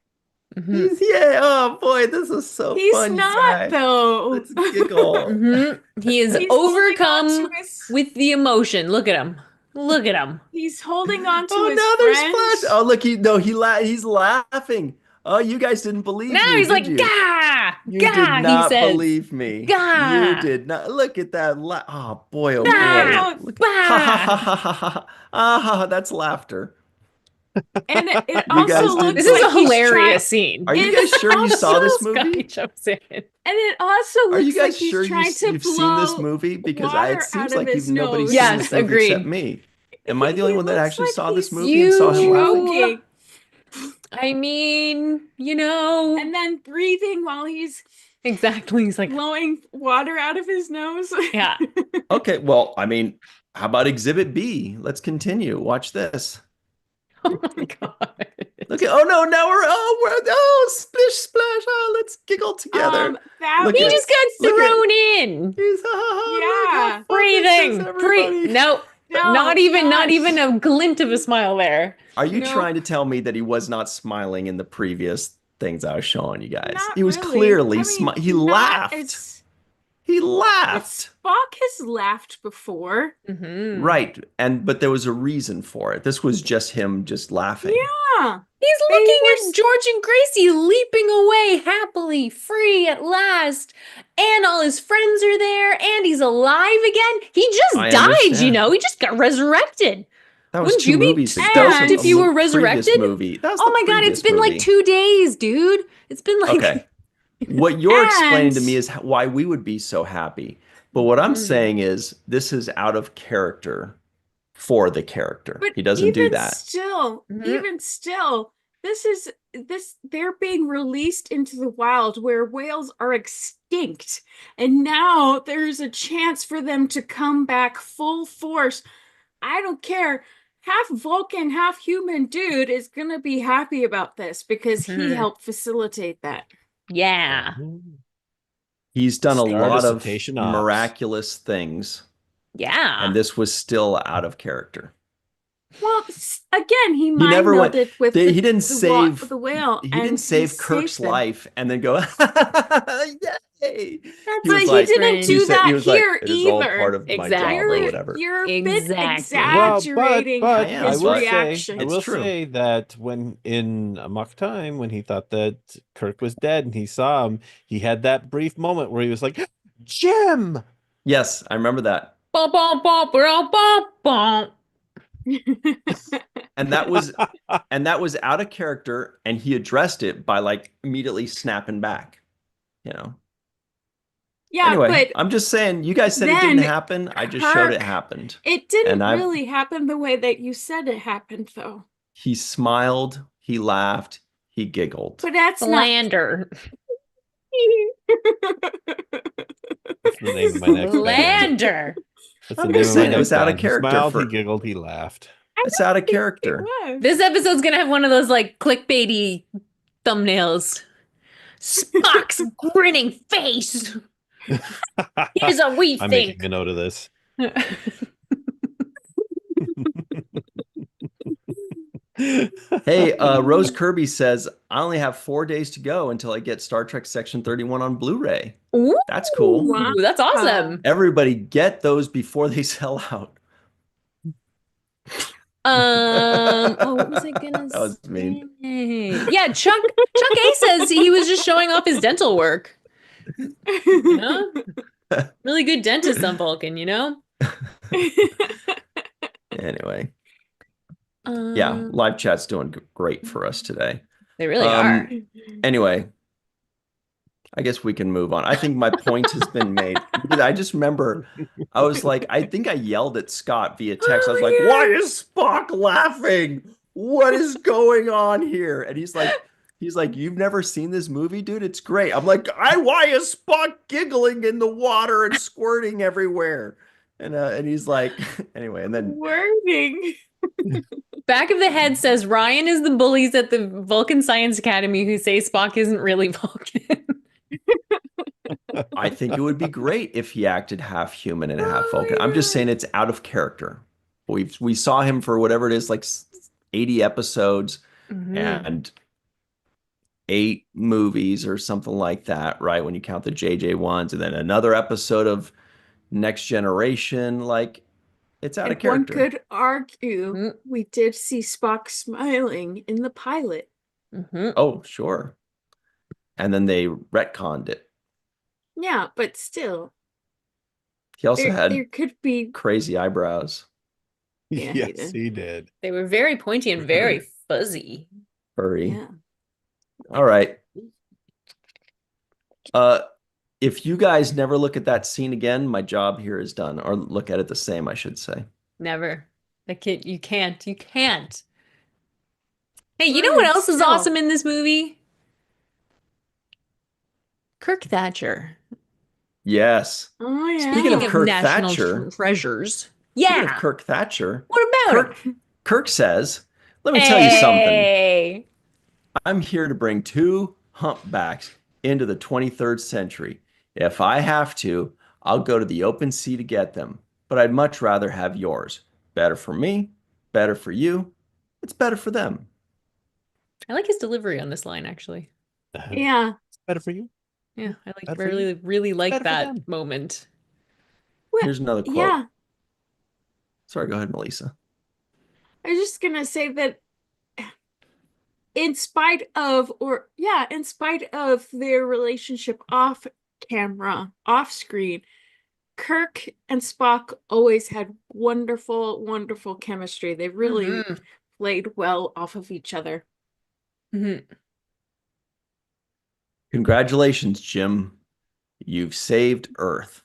mhm. Oh boy, this is so He's fun, you not guys. though. Let's giggle. He is He's holding on to overcome his with the emotion. Look at him. Look at him. he's holding on to Oh, his now there's splash. friends. Oh, look, he's laughing. Oh, you guys didn't believe Now me, he's did like, you? gah, You did gah, he not says. believe me. You Gah, did not. Look at that. Oh boy, oh boy. gah, No, Look. Ha ha bah. ha ha ha ha. Ah, that's laughter. and it You also guys didn't This looks is believe. a like he's trying. hilarious scene. Are you It's guys sure you saw this also movie? Scotty jumps in. and it also Are you looks like guys he's sure trying to you've seen this blow movie? Because it water out seems of like his nobody's nose. seen this Yes, movie except agreed. me. Am I the only He one that looks actually like saw this he's movie and saw him laughing? choking I mean, you know, and then breathing while he's exactly. He's like, blowing water out of his nose. yeah. Okay, well, I mean, how about Exhibit B? Let's continue. Watch this. Oh my God. Look at, oh no, now oh, splish splash. Oh, let's giggle together. That Look He at, just was got look at, thrown in. he's, look how yeah. fun this is, Breathing. everybody. Nope. No, Not gosh. even a glint of a smile there. Are you Nope. trying to tell me that he was not smiling in the previous things I was showing you guys? Not He was really. clearly I mean, he not laughed. as He but laughed. Spock has laughed before. Hmm. Right. But there was a reason for it. This was just him just laughing. Yeah. He's They looking were at George and Gracie leaping away happily, free at last. And all his friends are there, and he's alive again. He just I died, you understand. know? He just got resurrected. That was Wouldn't two you be movies ago. That was stoked And if you were previous resurrected? movie. That was Oh the my God, it's previous been like movie. 2 days, dude. It's been like Okay. What you're explaining to And- me is why we would be so happy. But what I'm Mhm. saying is this is out of character for the character. but He doesn't do even that. still, Mhm. even still, they're being released into the wild where whales are extinct. And now there's a chance for them to come back full force. I don't care. Half Vulcan, half human dude is gonna be happy about this because he Mhm. helped facilitate that. Yeah. He's done a Start a lot of cetacean ops. miraculous things Yeah. And this was still out of character. Well, again, he He mind never went. melded with He didn't save. the whale, He and didn't save Kirk's saved them. life and then go, yay! That's He was he like, didn't he do said, that he was like, here it is all either. part of my job or whatever. You're a bit Exactly. Well, exaggerating but am, I his will but- reaction. say, I It's will true. say that when in Amok Time, when he thought that Kirk was dead and he saw him, he had that brief moment where he was like, Jim! Yes, I remember that. Bum, bum, bum, bum, bum, bum. And that was out of character, and he addressed it by like immediately snapping back. You know. Yeah, Anyway, but I'm just saying, you guys said it then didn't happen. I just showed it Kirk- happened. it didn't And I- really happen the way that you said it happened, though. He smiled, he laughed, he giggled. But that's not. Slander. That's the name of my next band. Slander. That's I'm the name just of my saying, it was next out of band. He character smiled, for- he giggled, he laughed. It's out of It character. was. This episode's gonna have one of those like clickbaity thumbnails. Spock's grinning face. Here's what we I'm think. making a note of this. Hey, Rose Kirby says, I only have 4 days to go until I get Star Trek Section 31 on Blu-ray. Ooh, That's cool. Wow. that's awesome. Everybody get those before they sell out. What was I gonna That was mean. say? Yeah, Chuck A says he was just showing off his dental work. You know? Really good dentist on Vulcan, you know? Anyway, yeah, live chat's doing great for us today. They really are. Anyway, I guess we can move on. I think my point has been made. Because I just remember I was like, I think I yelled at Scott via text. I was Oh, like, yeah. why is Spock laughing? What is going on here? And he's like, you've never seen this movie, dude? It's great. I'm like, why is Spock giggling in the water and squirting everywhere? And he's like, anyway, and then Wording. Back of the head says Ryan is the bullies at the Vulcan Science Academy who say Spock isn't really Vulcan. I think it would be great if he acted half human and half Oh, Vulcan. I'm just yeah. saying it's out of character. We saw him for whatever it is, like 80 episodes and 8 movies or something like that, right? When you count the JJ ones, and then another episode of Next Generation, like it's out of And one character. could argue we did see Spock smiling in the pilot. Oh, sure. And then they retconned it. Yeah, but still, He also had there could be. crazy eyebrows. Yeah, he Yes, did. he did. They were very pointy and very fuzzy. Furry. Yeah. All right. If you guys never look at that scene again, my job here is done. Or look at it the same, I should say. Never. You can't. Hey, you know what else is Still. awesome in this movie? Kirk Thatcher. Yes. Oh yeah. Speaking of Kirk national Thatcher. treasures. Speaking Yeah. of Kirk Thatcher, What about him? Kirk says, let me tell you something. Hey. I'm here to bring 2 humpbacks into the 23rd century. If I have to, I'll go to the open sea to get them. But I'd much rather have yours. Better for me, better for you. It's better for them. I like his delivery on this line, actually. Yeah. It's better for you. Yeah, I Better for really, really like Better for that them. moment. Well, Here's another quote. yeah. Sorry, go ahead, Melissa. I was just gonna say that in spite of their relationship off camera, off screen, Kirk and Spock always had wonderful, wonderful chemistry. They really played well off of each other. Congratulations, Jim. You've saved Earth.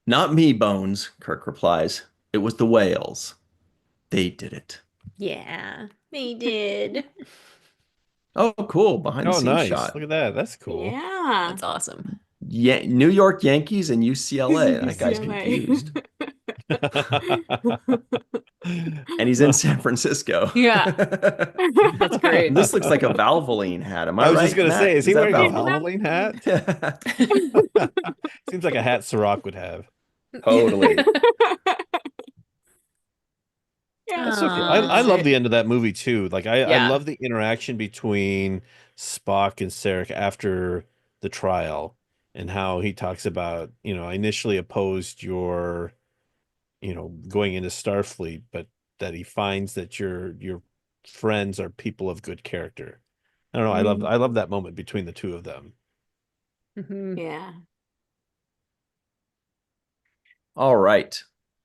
Not me, Bones, Kirk replies. It was the whales. They did it. Yeah, they did. Oh, cool. Behind the Oh, scenes nice. shot. Look at that. That's cool. Yeah. That's awesome. Yeah, New York Yankees and UCLA. That guy's UCLA. confused. And he's in San Francisco. Yeah. That's great. This looks like a Valvoline hat. Am I I was right, just gonna Matt? say, is he that wearing a Valvoline? Valvoline hat? Seems like a hat Sirach would have. Totally. Yeah. That's okay. Aw. I love the end of that movie too. Like I Yeah. love the interaction between Spock and Sarek after the trial and how he talks about, I initially opposed your, going into Starfleet, but that he finds that your friends are people of good character. I don't know. I love that moment between the two of them. Mhm. Yeah. All right.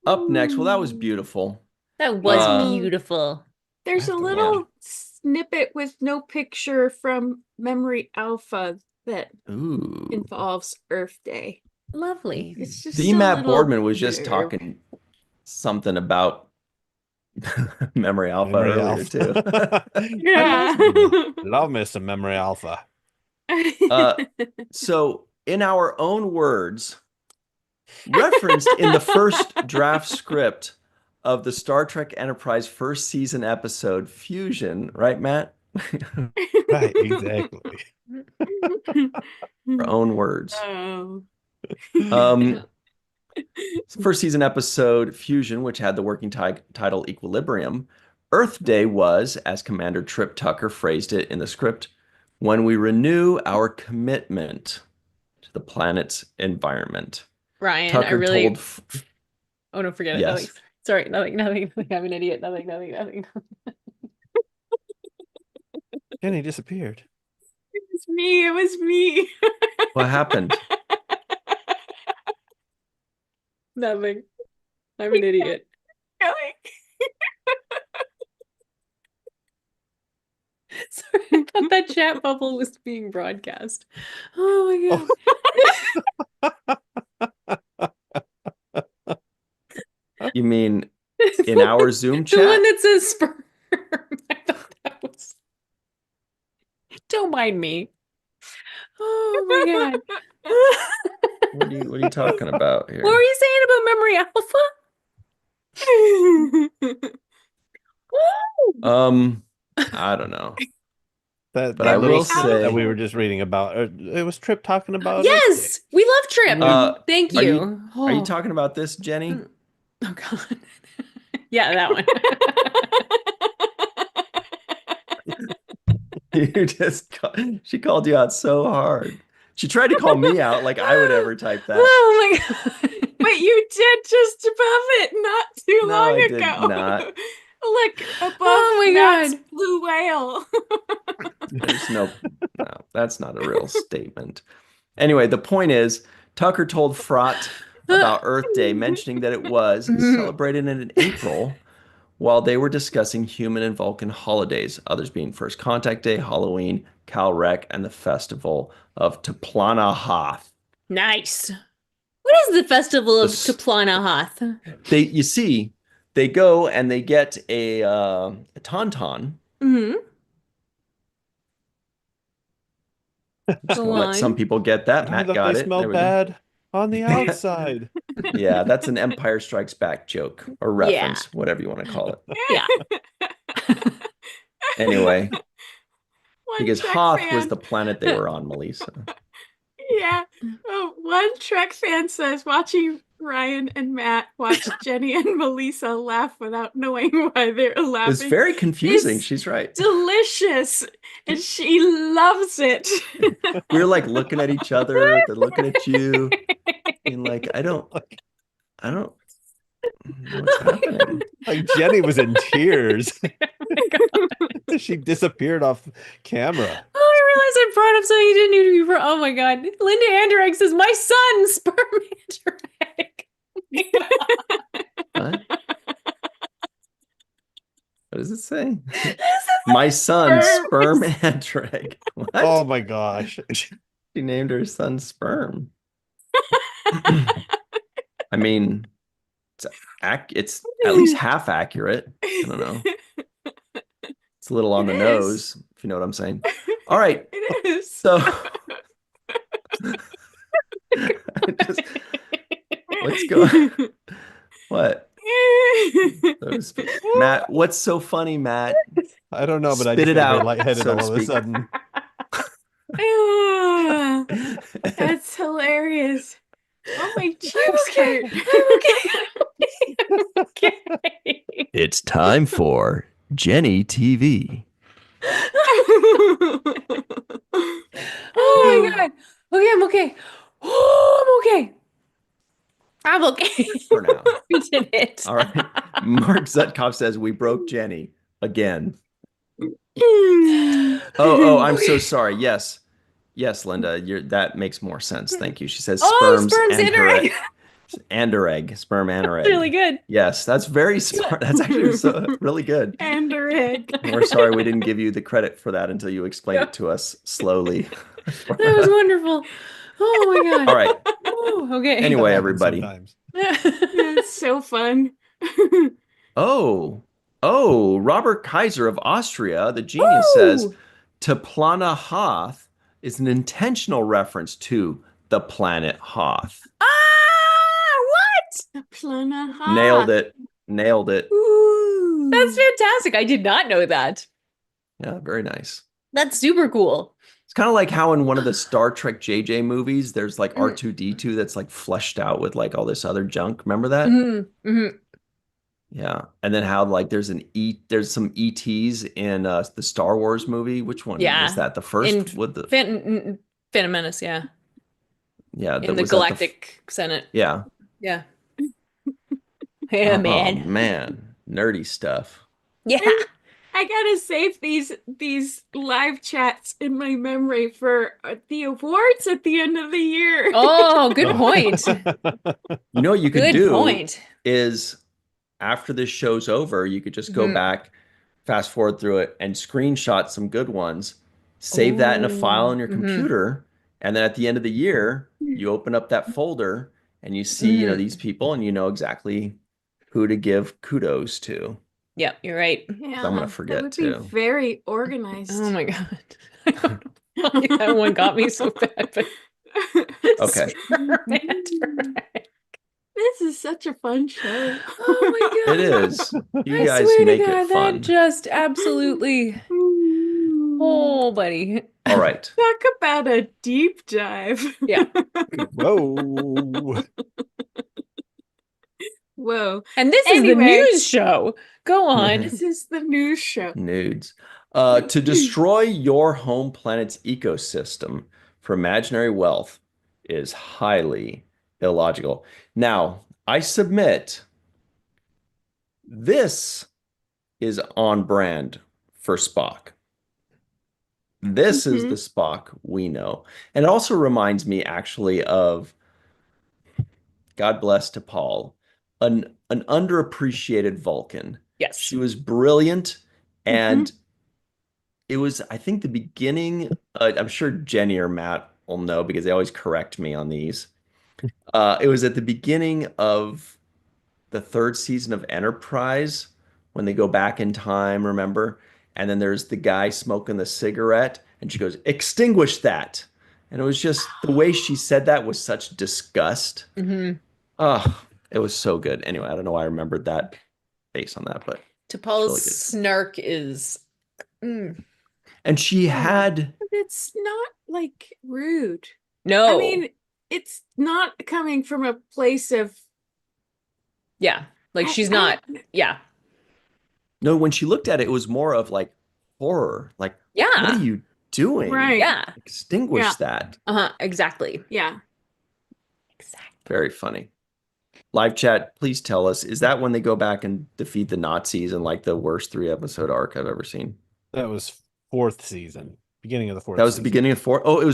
Up next, well, that was beautiful. That was Uh, beautiful. There's I a have to little snippet with no picture from Memory Alpha that Ooh. involves Earth Day. Lovely. It's just The a Matt little Boardman was just blurb. talking something about Memory Alpha Memory earlier too. Alpha. Yeah. Love me some Memory Alpha. So, in our own words, referenced in the first draft script of the Star Trek Enterprise first season episode Fusion, right, Matt? Right, exactly. Our own words. Oh. First season episode Fusion, which had the working title Equilibrium. Earth Day was, as Commander Trip Tucker phrased it in the script, when we renew our commitment to the planet's environment. Ryan, I Tucker really. told. Oh no, forget it. Yes. Nothing. Sorry, nothing. I'm an idiot. Nothing. Jenny disappeared. It was me. What happened? Nothing. I'm an idiot. Sorry, I thought that chat bubble was being broadcast. Oh my god. You mean in our Zoom The one chat? that says sperm. I thought that was. Don't mind me. Oh my god. What are you talking about here? What were you saying about Memory Alpha? I don't know. That I little will snippet that say- we were just reading about. It was Trip talking about. Yes, we love Trip. Thank Are you. Are you talking about this, Jenny? Oh god. Yeah, that one. She called you out so hard. She tried to call me out like I would ever type that. Oh my god. But you did just above it not too No, long I did ago. not. Look above Oh my Matt's god. blue whale. There's no, that's not a real statement. Anyway, the point is, Tucker told Fraught about Earth Day, mentioning that it was celebrated in April while they were discussing human and Vulcan holidays, others being First Contact Day, Halloween, Calrec, and the Festival of Tuplana Hoth. Nice. What is the Festival of The- Tuplana Hoth? You see, they go and they get a tauntaun. Mm-hmm. Just gonna let some people get that. I Matt thought got they it. smelled There we go. bad on the outside. Yeah, that's an Empire Strikes Back joke or reference, whatever you want to call it. Yeah. Anyway, One because Trek Hoth fan. was the planet they were on, Melissa. Yeah. Oh, one Trek fan says watching Ryan and Matt watch Jenny and Melissa laugh without knowing why they're laughing. It's very confusing. It's She's right. delicious, and she loves it. We're like looking at each other. They're looking at you, and like, I don't know what's happening. Like Jenny was in tears. She disappeared off camera. Oh, I realized I brought up something you didn't need to be brought. Oh my god. Linda Anderegg says, my son, sperm Anderegg. What? What does it say? My son, Sperm Andreg. What? Oh my gosh. She named her son Sperm. I mean, it's at least half accurate. I don't know. It's a little on the nose, if you know what I'm saying. All right. It is. So let's go. What? Matt, what's so funny, Matt? I don't know, but I Spit just it got out, very lightheaded so to all of a speak. sudden. That's hilarious. Oh, my I'm cheeks okay. hurt. I'm okay. I'm okay. It's time for Jenny TV. Oh my God. Okay, I'm okay. Oh, I'm okay. I'm okay. For now. We did it. All right. Mark Zutkov says we broke Jenny again. Oh, I'm so Okay. sorry. Yes. Yes, Linda, that makes more sense. Thank you. She says Oh, sperms sperms and and her her egg. and her egg, sperm and her That's really egg. good. Yes, that's very smart. That's actually really good. And a egg. We're sorry we didn't give you the credit for that until you explained it to us slowly. That was wonderful. Oh my God. All right. Oh, okay. Anyway, That happens everybody. sometimes. It's so fun. Oh, Robert Kaiser of Austria, the genius, says Ooh. Taplana Hoth is an intentional reference to the planet Hoth. What? The Plana Nailed it. Nailed it. Ooh. That's fantastic. I did not know that. Yeah, very nice. That's super cool. It's kind of like how in one of the Star Trek JJ movies, there's like Mhm. R2D2 that's like fleshed out with like all this other junk. Remember that? Mm-hmm. Yeah. And then how like there's some ETs in the Star Wars movie. Which one Yeah. was that? The first with the Phantom Menace, yeah. yeah, In the was that Galactic Senate. yeah. Yeah. Yeah, Oh man. man, nerdy stuff. Yeah. I gotta save these live chats in my memory for the awards at the end of the year. Oh, good point. You know what you could Good do point. is after this show's over, you could just go Mhm. back, fast forward through it, and screenshot some good ones, save that in a file on your Mhm. computer, and then at the end of the year, you open up that folder and you see, Mhm. these people, and you know exactly who to give kudos to. Yep, you're right. Yeah, I'm gonna that forget would be too. very organized. Oh my God. I don't know why that one got me so bad, but Okay. This is such a fun show. Oh my God. It is. You I guys swear to make God, it fun. that just absolutely. Oh, buddy. All right. Talk about a deep dive. Yeah. Whoa. Whoa. And this is the Anyway. news show. Go on. This is the news show. Nudes. To destroy your home planet's ecosystem for imaginary wealth is highly illogical. Now, I submit this is on brand for Spock. This is the Spock we know. And it also reminds me actually of, God bless to Paul, an underappreciated Vulcan. Yes. She was brilliant, and it was, I think, the beginning. I'm sure Jenny or Matt will know because they always correct me on these. It was at the beginning of the third season of Enterprise when they go back in time, remember? And then there's the guy smoking the cigarette, and she goes, "Extinguish that." And it was just the way she said that was such disgust. Mm-hmm. Oh, it was so good. Anyway, I don't know why I remembered that based on that, but T'Pol's really good. snark is. And she had. But it's not like rude. No. I mean, it's not coming from a place of. Yeah. Like she's not. Yeah. No, when she looked at it, it was more of like horror. Like, Yeah. what are you doing? Right. Yeah. Extinguish Yeah. that. Uh-huh. Exactly. Yeah. Exactly. Very funny. Live chat, please tell us, is that when they go back and defeat the Nazis in like the worst 3-episode arc I've ever seen? That was fourth season. Beginning of the fourth That was the season. beginning of four. Oh, it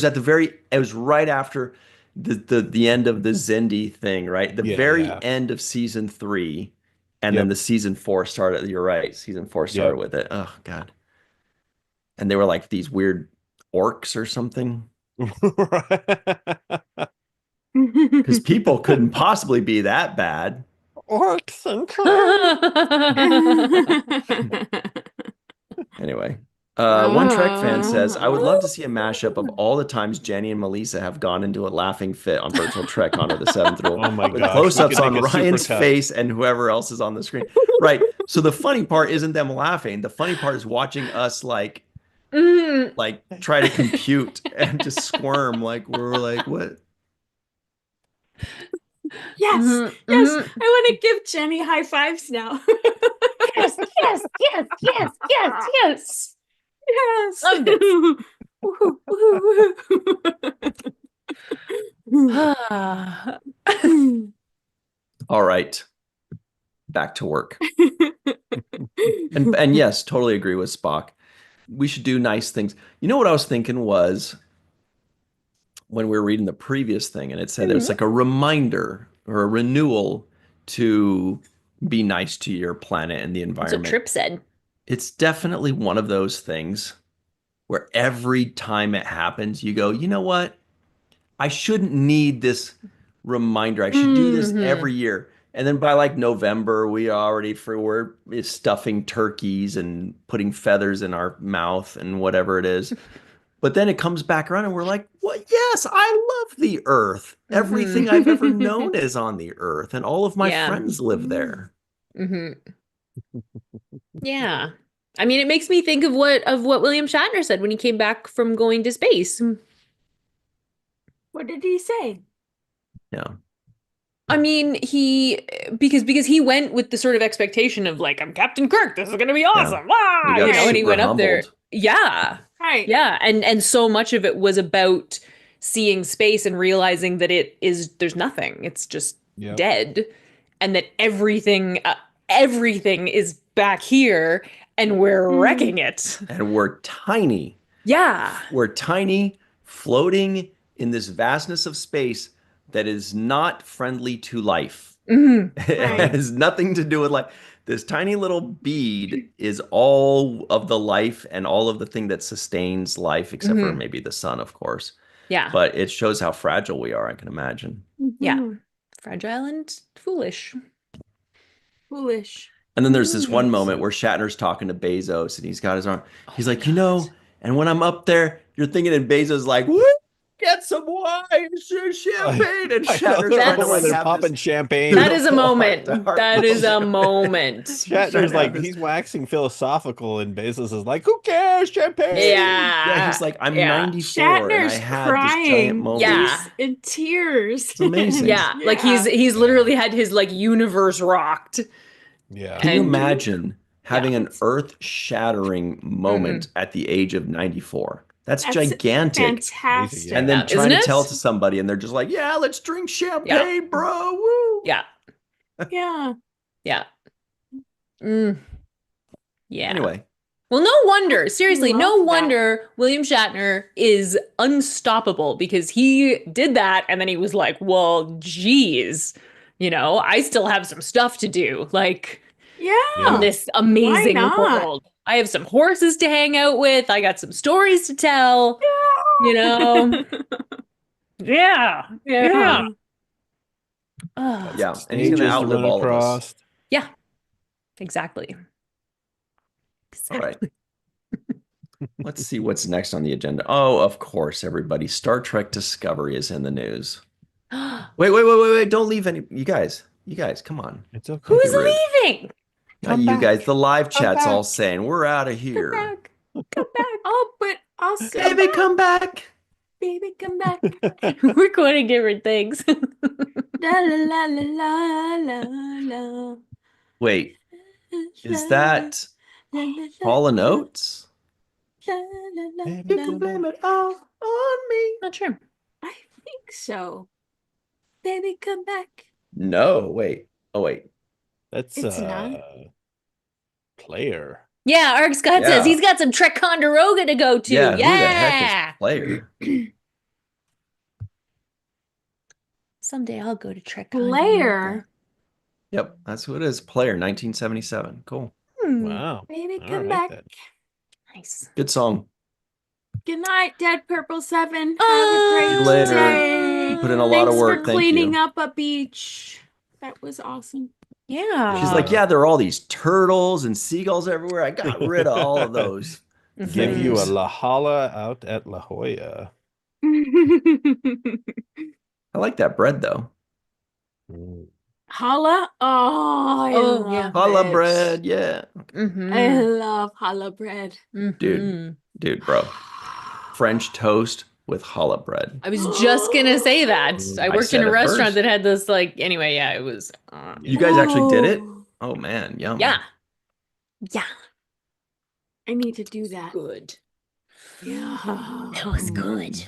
was right after the end of the Zindi thing, right? The very end of season 3. And then the season 4 started. You're right. Season 4 started with it. Oh God. And they were like these weird orcs or something. Because people couldn't possibly be that bad. Orcs and Anyway, one Trek fan says, I would love to see a mashup of all the times Jenny and Melissa have gone into a laughing fit on Virtual Trek Honor the Seventh Rule. Oh my with gosh, close-ups we could on make a Ryan's supercut. face and whoever else is on the screen. Right. So the funny part isn't them laughing. The funny part is watching us like try to compute and just squirm like we're like, what? Yes, Mhm, yes. mhm. I want to give Jenny high fives now. Yes, yes, yes, yes, yes, yes. Yes. Love this. Woohoo, woohoo, Ah. woohoo. All right, back to work. And yes, totally agree with Spock. We should do nice things. You know what I was thinking was when we were reading the previous thing, and it said it was like a reminder or a renewal to be nice to your planet and the That's what environment. Trip said. It's definitely one of those things where every time it happens, you go, you know what? I shouldn't need this reminder. I should do this Mhm. every year. And then by like November, we're stuffing turkeys and putting feathers in our mouth and whatever it is. But then it comes back around and we're like, well, yes, I love the earth. Everything I've ever known is on the earth, and all of my Yeah. friends live there. hmm Yeah. I mean, it makes me think of what William Shatner said when he came back from going to space. What did he say? Yeah. I mean, because he went with the sort of expectation of like, I'm Captain Kirk, this is gonna be awesome. Wow, He got and he super went up there. humbled. Yeah. Right. Yeah. And so much of it was about seeing space and realizing that there's nothing. It's just Yep. dead. And that everything is back here and we're wrecking it. And we're tiny. Yeah. We're tiny, floating in this vastness of space that is not friendly to life. Mhm. It Right. has nothing to do with life. This tiny little bead is all of the life and all of the thing that sustains life, except for maybe the sun, of course. Yeah. But it shows how fragile we are, I can imagine. Yeah. Mhm. Fragile and foolish. Foolish. And then there's this one Yes. moment where Shatner's talking to Bezos and he's got his arm. He's my like, and when I'm up there, you're thinking, and Bezos like, "Woo, get some wine, champagne." And I know Shatner's they're trying to over like there have popping this champagne. That is a beautiful moment. heart-to-heart That is a moment. moment. Shatner's like, he's waxing philosophical, and Bezos is like, who cares? Champagne. Yeah, he's like, I'm Yeah. 94 and I Shatner's had this giant crying. moment. Yeah. He's in tears. It's amazing. Yeah. Like he's literally had his like universe rocked. Yeah. Can you And- imagine having Yeah. an earth-shattering moment at the age of 94? That's gigantic. Fantastic. Yeah. And then Yeah, trying to isn't tell it? it to somebody, and they're just like, "Yeah, let's drink champagne, bro." Woo. Yeah. Yeah. Yeah. Mm. Yeah. Anyway, Well, no wonder, seriously, no Love that. wonder William Shatner is unstoppable because he did that and then he was like, well, geez, I still have some stuff to do, like Yeah. in this amazing not? world. I have some horses to hang out with. I got some stories to tell, Yeah. Yeah. Ugh. yeah, and he's going to Stages to outlive run all of us. across. Yeah. Exactly. All right. Let's see what's next on the agenda. Oh, of course, everybody. Star Trek Discovery is in the news. Wait. Don't leave any. You guys, come on. It's okay. Don't be Who's rude. leaving? Not Come you back. guys. The live Come chat's all back. saying, we're out of here. Come back. Oh, but also, Baby, come back. baby, come back. We're quoting different things. La la la la la la la. Wait, is that Hall and Oates? Baby, You come can blame back. it all on me. Not sure. I think so. Baby, come back. No, wait. Oh, wait. That's It's not. Player. Yeah, Ark Scott says Yeah. he's got some Trek Conderoga to go to. Yeah, who the heck is Player? Someday I'll go to Trek Player. Yep, that's who it is. Player, 1977. Cool. Conderoga. Wow. Baby, All come right back. then. Nice. Good song. Good night, Dead Purple 7. Have See a great you later. day. You put in a lot of Thanks work. for Thank cleaning you. up a beach. That was awesome. Yeah. She's like, yeah, there are all these turtles and seagulls everywhere. I got rid of all of those. Give you a things. La Jolla out at La Jolla. I like that bread though. Mm. Challah? Oh, I Oh, love yeah. Challah it. bread, yeah. I love challah bread. Dude, bro. French toast, with challah bread. I was just gonna say that. I I worked in said a it restaurant first. that had this, like, anyway, yeah, it was You guys actually did it? Oh, Oh man, yum. yeah. Yeah. I need to do that. Good. Yeah. That was good.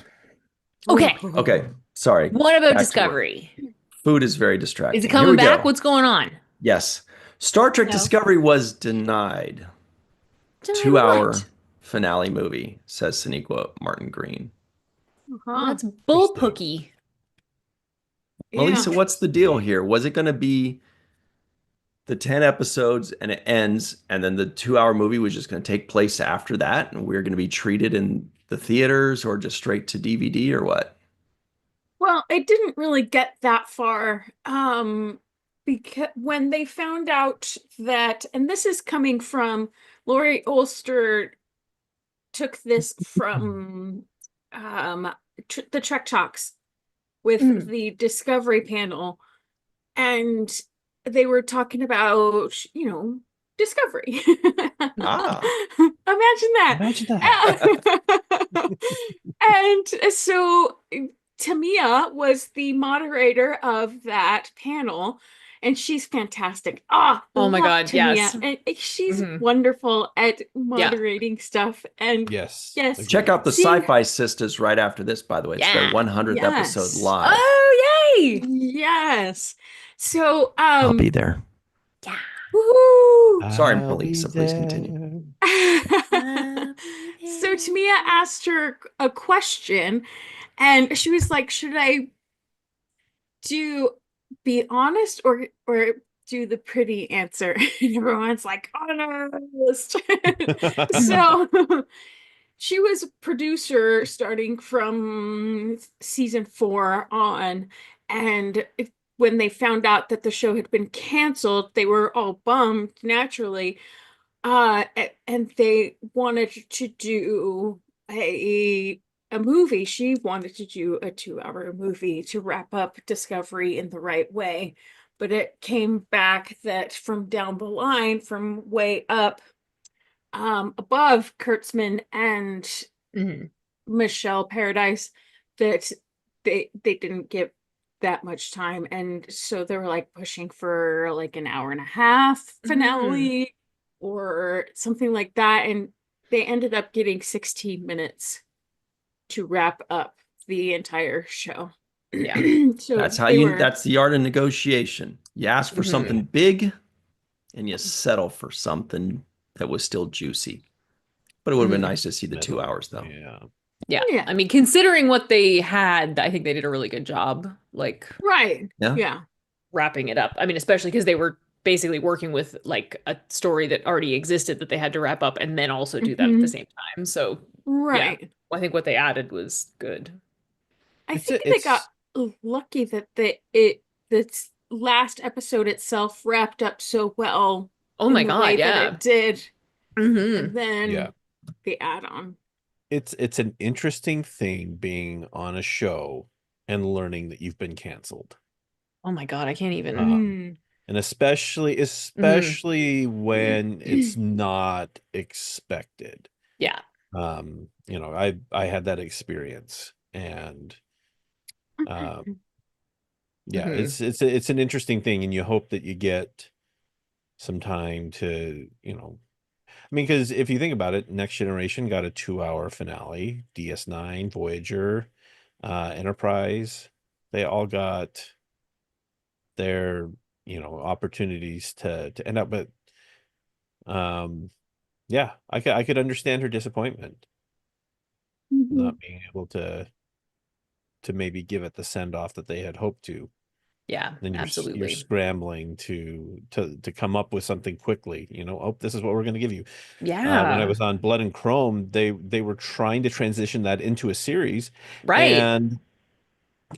Oh. Okay. Okay, sorry. What about Back to work. Discovery? Food is very Is it distracting. Here coming we back? go. What's going on? Yes. Star Trek No. Discovery was denied. Denied 2 hour what? finale movie, says Sonequa Martin Green. Uh-huh. That's bullpooky. Melissa, Yeah. what's the deal here? Was it going to be the 10 episodes and it ends, and then the 2 hour movie was just going to take place after that, and we're going to be treated in the theaters or just straight to DVD or what? Well, it didn't really get that far. Because when they found out that, and this is coming from Lori Olster took this from the Trek Talks with Mm. the Discovery panel, and they were talking about, Discovery. Ah. Imagine that. Imagine that. And so Tamia was the moderator of that panel, and she's fantastic. Oh my love God, Tamia. yes. And she's Mhm. wonderful at moderating stuff. And Yes. yes, agreed. Check out the Seeing- Sci-Fi Sisters right after this, by the way. It's their Yeah. 100th episode Yes. live. Oh, yay! yes. So I'll be there. Yeah. woohoo. Sorry, I'll be Melissa, please continue. there. So Tamia asked her a question, and she was like, "Should I do be honest or do the pretty answer?" And everyone's like, "Honest." So she was a producer starting from season 4 on, and when they found out that the show had been canceled, they were all bummed, naturally. And they wanted to do a movie. She wanted to do a 2 hour movie to wrap up Discovery in the right way. But it came back that from down the line, from way up, above Kurtzman and Mhm. Michelle Paradise, that they didn't give that much time, and so they were like pushing for like an hour and a half finale or something like that, and they ended up getting 16 minutes to wrap up the entire show. Yeah. So That's that's the art of negotiation. You ask for Mhm. something big and you settle for something that was still juicy. But it would have been Mhm. nice to see the 2 hours though. Yeah. Yeah. Yeah. I mean, considering what they had, I think they did a really good job, like right. Yeah. Yeah. wrapping it up. I mean, especially because they were basically working with like a story that already existed that they had to wrap up and then also do that at the Mhm. same time. So Right. I think what they added was good. I It's think a- they got it's- lucky that this last episode itself wrapped up so well Oh in my the God, way that yeah. it did, Mhm. and then Yeah. the add-on. It's an interesting thing being on a show and learning that you've been canceled. Oh my God, I can't even. Mm. And especially when it's not expected. Yeah. I had that experience, and yeah, Mhm. it's an interesting thing, and you hope that you get some time to, I mean, because if you think about it, Next Generation got a 2 hour finale, DS9, Voyager, Enterprise, they all got their, opportunities to end up, but yeah, I could understand her disappointment Mhm. not being able to maybe give it the send off that they had hoped to. Yeah, Then you're absolutely. scrambling to come up with something quickly. Oh, this is what we're going to give you. When I Yeah. was on Blood and Chrome, they were trying to transition that into a series, Right.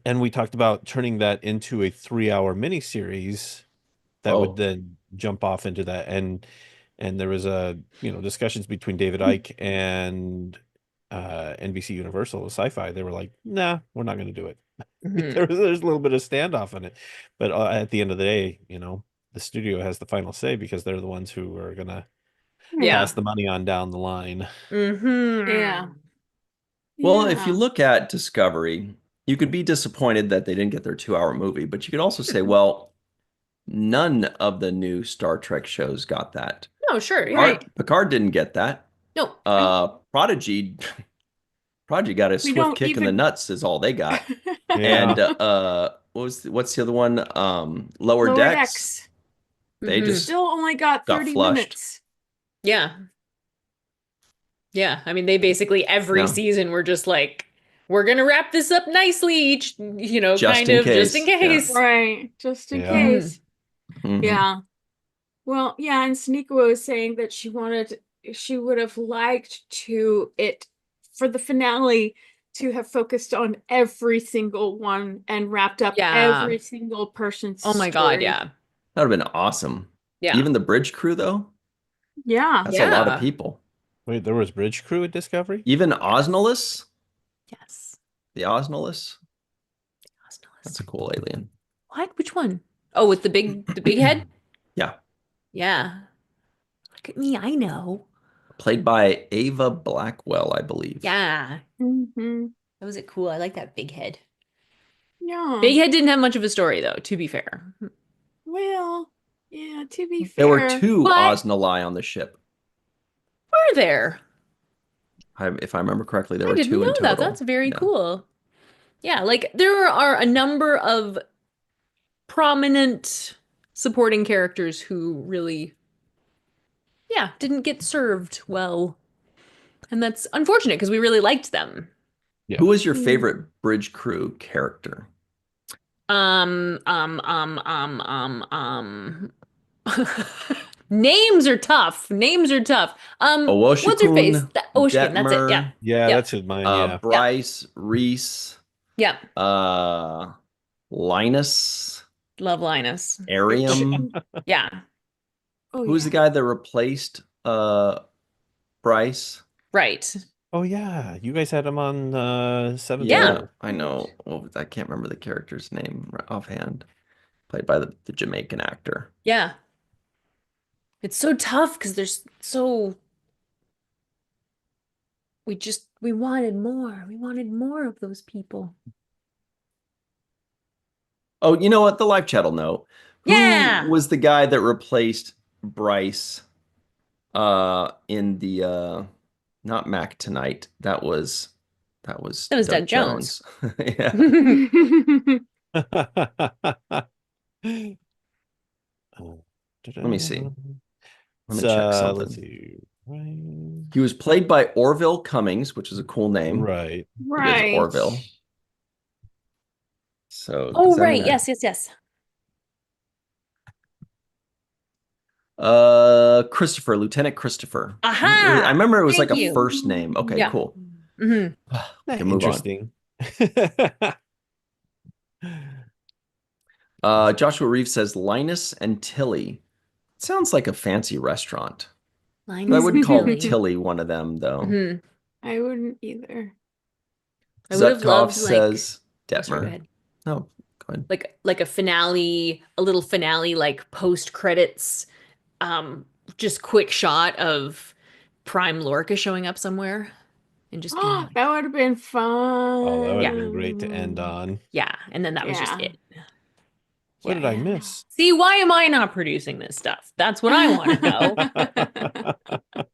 and we talked about turning that into a 3 hour miniseries that would Oh. then jump off into that, and there was discussions between David Icke and NBC Universal Sci-Fi. They were like, nah, we're not going to do it. Mhm. There's a little bit of standoff in it, but at the end of the day, the studio has the final say because they're the ones who are gonna Yeah. pass the money on down the line. Mhm. Yeah. Well, if you Yeah. look at Discovery, you could be disappointed that they didn't get their 2 hour movie, but you could also say, well, none of the new Star Trek shows got that. No, sure, yeah. Right. Picard didn't get that. No. Prodigy got a We swift don't kick in the even nuts is all they got. Yeah. And what's the other one? Lower Lower Decks. Decks. They Mhm. just Still only got got 30 flushed. minutes. Yeah. Yeah. I mean, they basically every No. season were just like, we're gonna wrap this up nicely each, Just kind in of just in case, yeah. case. Right. Just in Yeah. case. Mhm. Yeah. Well, yeah, and Sonequa was saying that she would have liked for the finale to have focused on every single one and wrapped up Yeah. every single person's Oh my God, story. yeah. That would have been awesome. Yeah. Even the bridge crew, though, Yeah. that's a lot of Yeah. people. Wait, there was bridge crew at Discovery? Even Osnolus, Yes. the Osnolus, Osnolus. that's a cool alien. What? Which one? Oh, with the big head? Yeah, Yeah. Look at me, I know. played by Ava Blackwell, I believe. Yeah. Mm-hmm. That was it cool. I like that big head. Yeah. Big head didn't have much of a story though, to be fair. Well, yeah, to be fair. There were 2 But- Osnoli on the ship. Were there? If I remember correctly, there I were didn't 2 in know total. that. That's very Yeah. cool. Yeah, like there are a number of prominent supporting characters who really, yeah, didn't get served well. And that's unfortunate because we really liked them. Yeah. Who was your Mm. favorite bridge crew character? Um. Names are tough. Names are tough. What's her face? Owoshikun, Owoshikun, that's it. Yeah. Detmer, Yeah, Yep. that's mine. Yeah. Bryce, Reese, Yeah. Linus, Love Linus. Arium. Yeah. Oh, Who's the yeah. guy that replaced Bryce? Right. Oh yeah, you guys had him on Seventh Yeah. Level. I know. Well, I can't remember the character's name offhand. Played by the Jamaican actor. Yeah. It's so tough because there's so we wanted more. We wanted more of those people. Oh, you know what? The live chat will know. Yeah. Who was the guy that replaced Bryce in the not Mac Tonight? That was Doug Jones. Yeah. Let me see. Let me check Let's something. see. Right. He was played by Orville Cummings, which is a cool name. Right. It Right. is Orville. So Oh, does that right. mean Yes. Christopher, Lieutenant Christopher. Aha! I remember it was Thank like a you. first name. Okay, Yeah. cool. Mhm. We can move on. Interesting. Joshua Reeves says Linus and Tilly. Sounds like a fancy restaurant. But I Linus wouldn't call Tilly. Tilly one of them, though. Mhm. I wouldn't either. I would have Zutkov loved says Sorry, go Detmer. ahead. No, go ahead. Like a finale, a little finale, like post credits, just quick shot of Prime Lorca showing up somewhere and just being like, That would have been fun. Oh, that would have Yeah. been great to end on. yeah, and then that was just Yeah. it. What did I Yeah. miss? See, why am I not producing this stuff? That's what I want to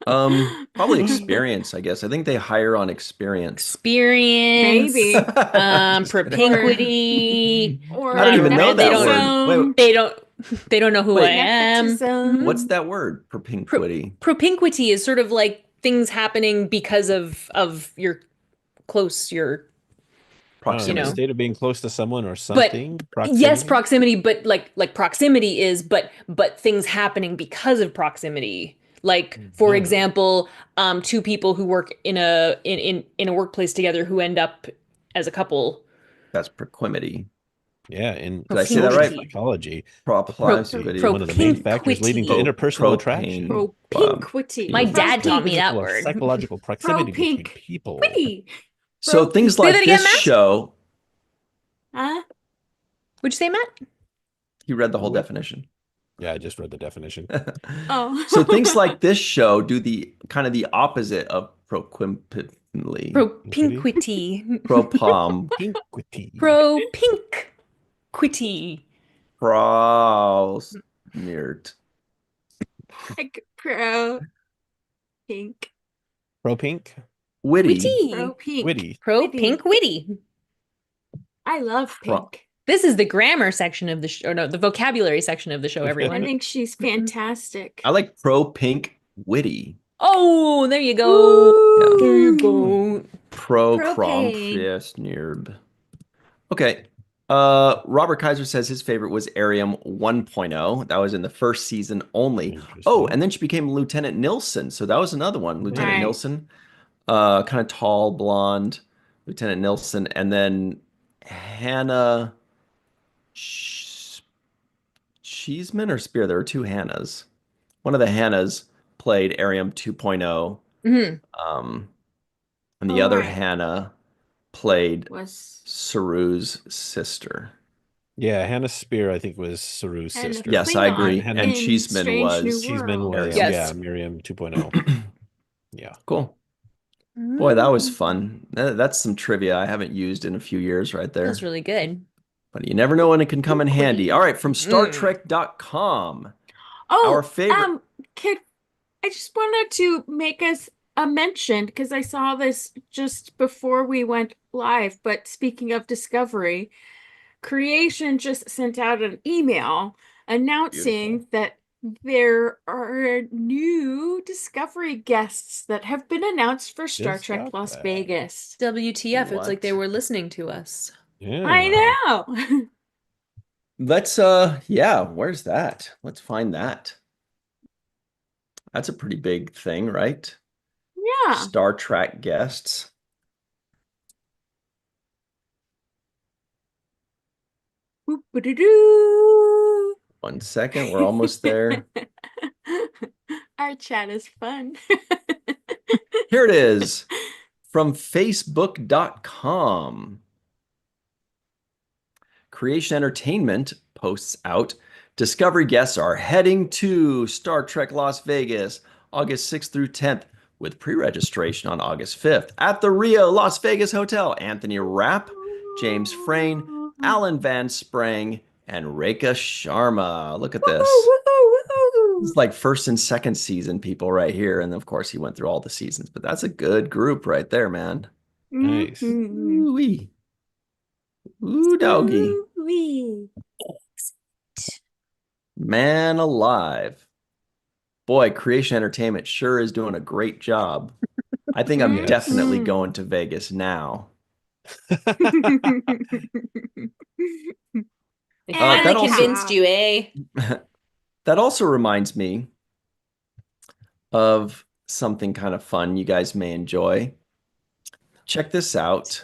know. Probably experience, I guess. I think they hire on experience. Experience, Maybe. Just kidding. propinquity. Or I don't even know They that don't- word. They don't know who Wait. I am. Nepotism. What's that word? Propinquity. Propinquity is sort of like things happening because of your Proximity. know. The state of being close to someone or something. yes, proximity, but like proximity is but things happening because of proximity. Like, for Mhm. example, 2 people who work in a workplace together who end up as a couple. That's proquimity. Yeah, in Did I say that social right? psychology, Proximity. one of the main factors leading to Propinquity. interpersonal Propane. attraction. Propinquity. My dad taught me that Physical or word. psychological proximity between Propink. people. Quitty. So things Say like that again, this Matt? show, Huh? What'd you say, Matt? he read the whole What? definition. Yeah, I just read the definition. Oh. So things like this show do the kind of the opposite of Propinquity. Propom. Pinquity. Propinquity. Prosnirt. Like pro pink. Pro pink. Witty. Pro pink. Witty. Propinquity. I love Pro- pink. This is the grammar section of the show, or no, the vocabulary section of the show, I everyone. think she's fantastic. I like pro pink witty. Oh, there you go. There you go. Pro Propane. Prosnirb. Okay. Robert Kaiser says his favorite was Arium 1.0. That was in the first season only. Interesting. Oh, and then she became Lieutenant Nilsson. So that was another one. Lieutenant Right. Nilsson. Kind of tall, blonde. Lieutenant Nilsson. And then Hannah Cheeseman or Spear. There were two Hannahs. One of the Hannahs played Arium 2.0. Mhm. And the other right. Hannah played Was Saru's sister. Yeah, Hannah Spear, I think, was Saru's And sister. Yes, I Klingon agree. in And Cheeseman Strange New was. Cheeseman World. was, Arium. Yes. yeah, Miriam 2.0. Yeah. Cool. Boy, that was fun. That's some trivia I haven't used in a few years right there. That's really good. But you never know when it can come in handy. All right, from Mm. StarTrek.com. Oh, Our favorite. kid, I just wanted to make us a mention because I saw this just before we went live. But speaking of Discovery, Creation just sent out an email announcing that there are new Discovery guests that have been announced for Star Just Trek got Las that. Vegas. WTF, it's like they What? were listening to us. Yeah. I know. Let's where's that? Let's find that. That's a pretty big thing, right? Yeah. Star Trek guests. Boop-a-doo-doo. 1 second, we're almost there. Our chat is fun. Here it is from Facebook.com. Creation Entertainment posts out Discovery guests are heading to Star Trek Las Vegas August 6th through 10th with pre-registration on August 5th at the Rio Las Vegas Hotel. Anthony Rapp, James Frain, Alan Van Sprang, and Rekha Sharma. Look at this. It's like first and second season people right here. And of course, he went through all the seasons, but that's a good group right there, man. Nice. Mhm. Ooh-wee. Ooh, doggy. Ooh-wee. Man alive. Boy, Creation Entertainment sure is doing a great job. I think I'm Yes. definitely going to Vegas now. They And finally that also- convinced you, eh? That also reminds me of something kind of fun you guys may enjoy. Check this out.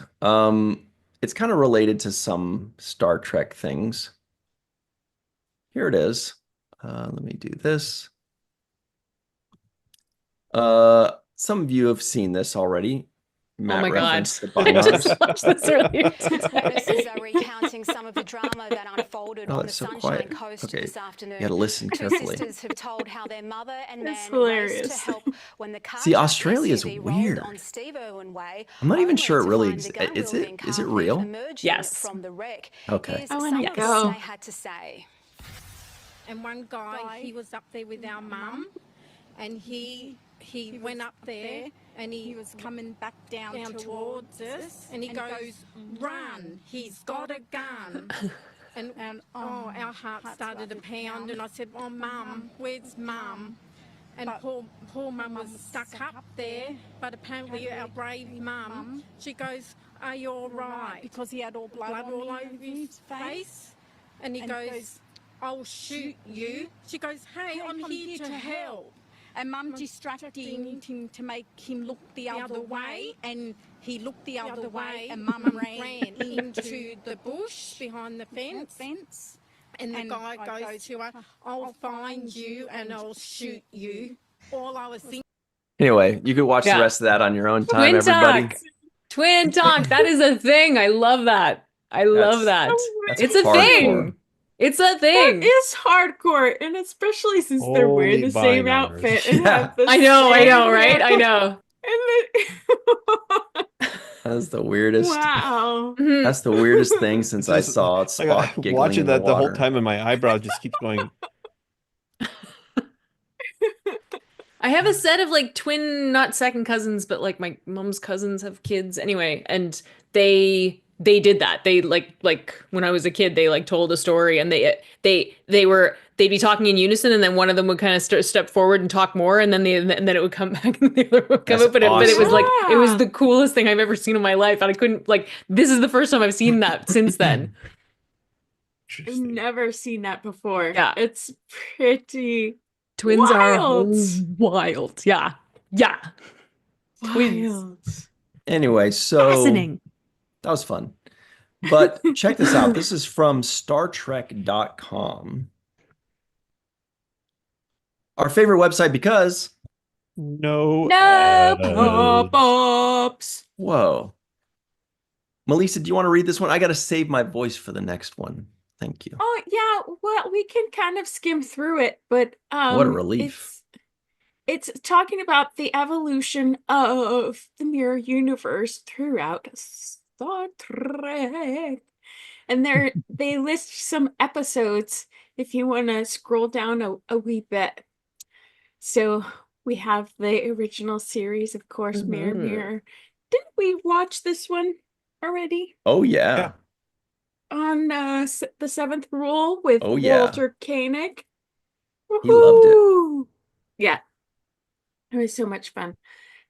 It's kind of related to some Star Trek things. Here it is. Let me do this. Some of you have seen this already. Matt my God. referenced the I bynars. just watched this earlier Witnesses today. are recounting some of the drama that unfolded Oh, on the that's so Sunshine quiet. Coast Okay, this afternoon. You got to listen Two carefully. sisters have told how their mother and That's man raced hilarious. to help when the car See, truck Australia's SUV weird. rolled on Steve Irwin Way, I'm not even only sure it to really find the exists. gun-wielding Is it car thief real? emerging Yes. from the wreck. Okay. Here's I some wanna of go. what they had to say. And one guy, he was up there with our mum, and he went up there, and he was coming back down towards us, and he goes, "Run! He's got a gun!" and our heart started to pound, and I said, "Oh, Mum, where's Mum?" And poor Mum was stuck up there, but apparently our brave Mum, she goes, "Are you all right?" Because he had all blood all over his face, and he goes, "I'll shoot you." She goes, "Hey, I'm here to help." And Mum distracted him to make him look the other way, and he looked the other way, and Mum ran into the bush behind the fence. And the guy goes to her, "I'll find you and I'll shoot you." All I was thinking. Anyway, you could watch Yeah. the rest of that on your own time, Twin everybody. talk. Twin talk. That is a thing. I love that. I love that. That's It's a hardcore. thing. It's a thing. That is hardcore, and especially since they're wearing Holy the same bynars. outfit and Yeah. have the I know, same right? I know. And That's the weirdest. wow. Mhm. That's the weirdest thing since I Just- saw like, Spock giggling watching in the that the whole water. time, and my eyebrow just keeps going. I have a set of like twin, not second cousins, but like my mom's cousins have kids anyway, and they did that. They like when I was a kid, they like told a story, and they'd be talking in unison, and then one of them would kind of step forward and talk more, and then it would come back, and the other would come That's up, but it was awesome. like it was Yeah. the coolest thing I've ever seen in my life, and I couldn't like this is the first time I've seen that since then. I've Interesting. never seen that before. Yeah. It's pretty Twins wild. are wild. Yeah. Yeah. Twins. Wild. Anyway, so Fascinating. that was fun. But check this out. This is from StarTrek.com. Our favorite website because, No. No ads. pop-ups. whoa. Melissa, do you want to read this one? I got to save my voice for the next one. Thank you. Oh yeah, well, we can kind of skim through it, but What a relief. It's talking about the evolution of the mirror universe throughout Star Trek. And they list some episodes if you want to scroll down a wee bit. So we have the original series, of course, Mirror Mhm. Mirror. Didn't we watch this one already? Oh, yeah. On the Seventh Rule with Oh, yeah. Walter Koenig. He loved it. Woohoo! Yeah, it was so much fun.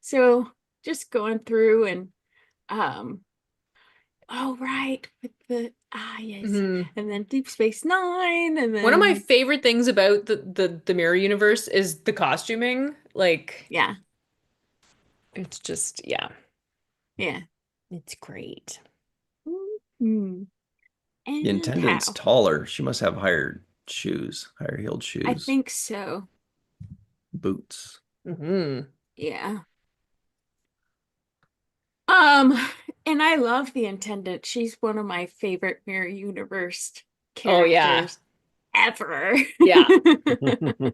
So just going through and oh right, with the yes, Mhm. and then Deep Space Nine, and then One of my favorite things about the mirror universe is the costuming. Like yeah, it's just yeah, it's great. Mhm. The And intendant's how? taller. She must have higher shoes, higher heeled shoes, I think so. boots. Mm-hmm. Yeah. And I love the intendant. She's one of my favorite Mirror Universe Oh, yeah. characters ever. Yeah. I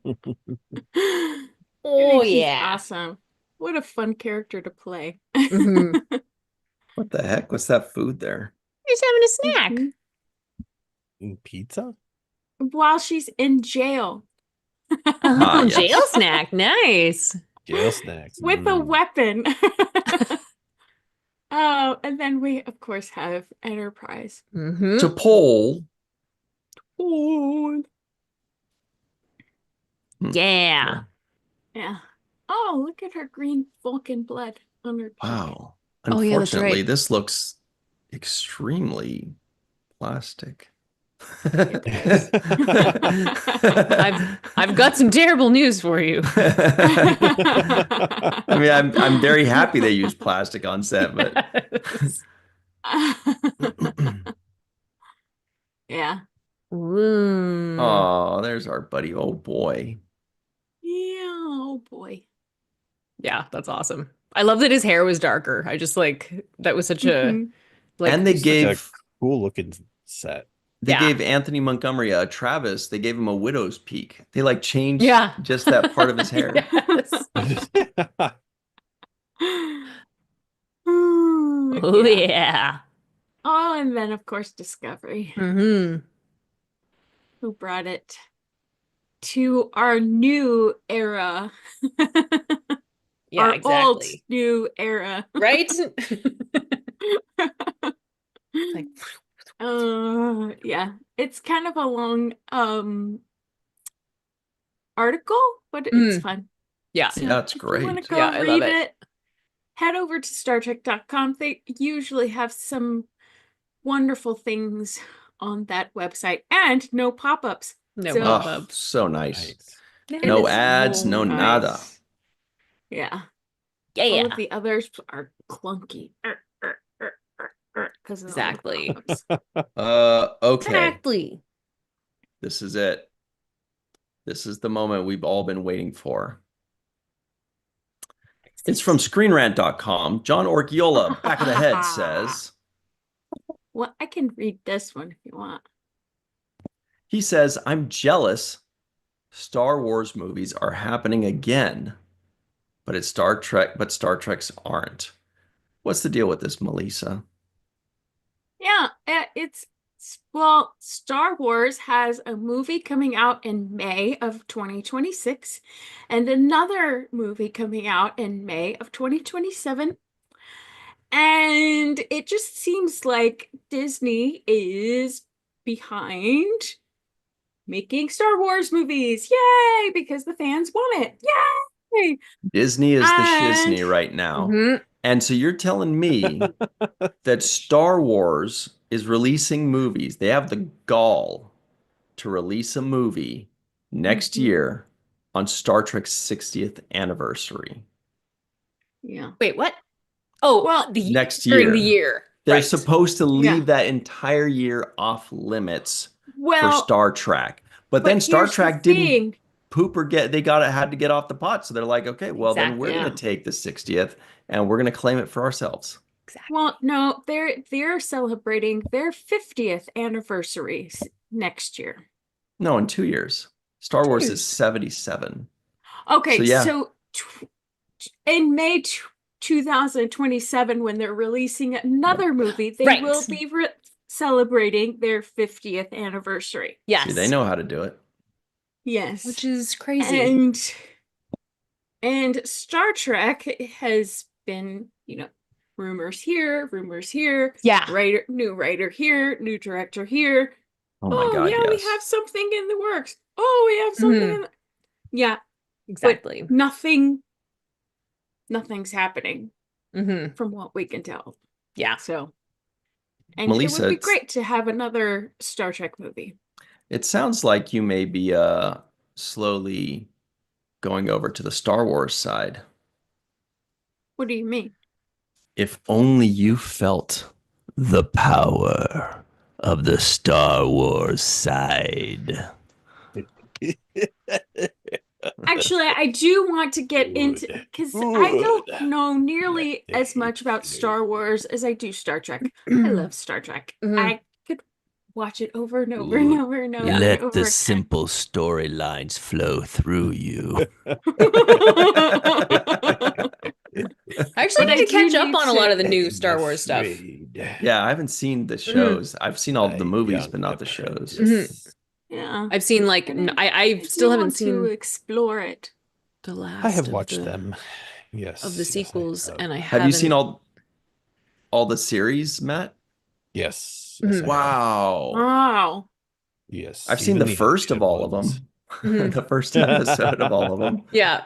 Oh think she's yeah. awesome. What a fun character to play. Mhm. What the heck? What's that food there? Just having a snack. Mhm. Pizza? While she's in jail Ah, Oh, yes. jail snack. Nice. Jail snacks. with a Mm. weapon. Oh, and then we, of course, have Enterprise. Mm-hmm. To poll. Oh, Yeah. yeah. Oh, look at her green Vulcan blood on her cheek. Wow. Oh, yeah, that's Unfortunately, right. this looks extremely plastic. I've got some terrible news for you. I mean, I'm very happy they use plastic on set, but Yeah. Ooh. oh, there's our buddy. Oh boy. Yeah. Oh boy. Yeah, that's awesome. I love that his hair was darker. I just like that was such a Mhm. like And they Such a gave cool looking set. they gave Anthony Montgomery, Travis, they gave him a widow's peak. They like changed Yeah. just that part of his hair. Yes. Ooh, Oh yeah. yeah. Oh, and then of course Discovery, Mm-hmm. who brought it to our new era. Yeah, Our old exactly. new era. Right? Like Yeah. It's kind of a long article, but it's Mm. fun. yeah. So Yeah, it's if you want to great. go Yeah, I love read it. it, head over to StarTrek.com. They usually have some wonderful things on that website and no pop-ups. No So- Oh, pop-ups. so nice. Nice. No It is ads, so no nada. nice. Yeah. Yeah, All yeah. of the others are clunky. Because Exactly. Okay. Exactly. This is it. This is the moment we've all been waiting for. It's from screenrant.com. John Orchiola, back of the head, says, Well, I can read this one if you want. he says, I'm jealous Star Wars movies are happening again, but it's Star Trek, but Star Treks aren't. What's the deal with this, Melissa? Yeah, well, Star Wars has a movie coming out in May of 2026 and another movie coming out in May of 2027. And it just seems like Disney is behind making Star Wars movies. Yay! Because the fans want it. Yay! Disney is the And shizney right now. Mhm. And so you're telling me that Star Wars is releasing movies. They have the gall to release a movie next year on Star Trek's 60th anniversary. yeah. Wait, what? Oh, Well, Next during the year. year. They're Right. supposed to leave Yeah. that entire year off limits for Well, Star Trek. But but then Star here's the Trek didn't thing. poop or had to get off the pot. So they're like, okay, well then we're Exactly. gonna take the 60th and we're gonna claim it for ourselves. Exactly. Well, no, they're celebrating their 50th anniversary next year. No, in 2 years. Star Wars is years. 77. Okay, So, yeah. so in May 2027, when they're releasing another movie, they Right. will be celebrating their 50th anniversary. Yes. See, they know how to do it. Yes. Which is crazy. And Star Trek has been, rumors here, Yeah. new writer here, new director here. Oh my God, yeah, we yes. have something in the works. Oh, we have something in the... Yeah, Exactly. but nothing's happening Mm-hmm. from what we can tell. Yeah. So, and Melissa, it would be it's- great to have another Star Trek movie. It sounds like you may be slowly going over to the Star Wars side. What do you mean? If only you felt the power of the Star Wars side. Actually, I do want to get into, because I don't know nearly as much about Star Wars as I do Star Trek. I love Star Trek. Mhm. I could watch it over and over and over and over and Let over. the simple storylines flow through you. I actually But I need to catch do up need on a lot to- of the new Star Wars stuff. Yeah, I haven't seen the shows. I've seen all of the movies, but not the shows. Mhm. Yeah. I've seen like And I still haven't want to seen explore it. the last. I have of watched the- them. Yes. of the yes, I sequels, have. and I Have you seen haven't- all the series, Matt? Yes. Mhm. I have. Wow. Wow. Yes. I've seen even the first of animated all of ones. them. Mhm. The first episode of all of them. Yeah.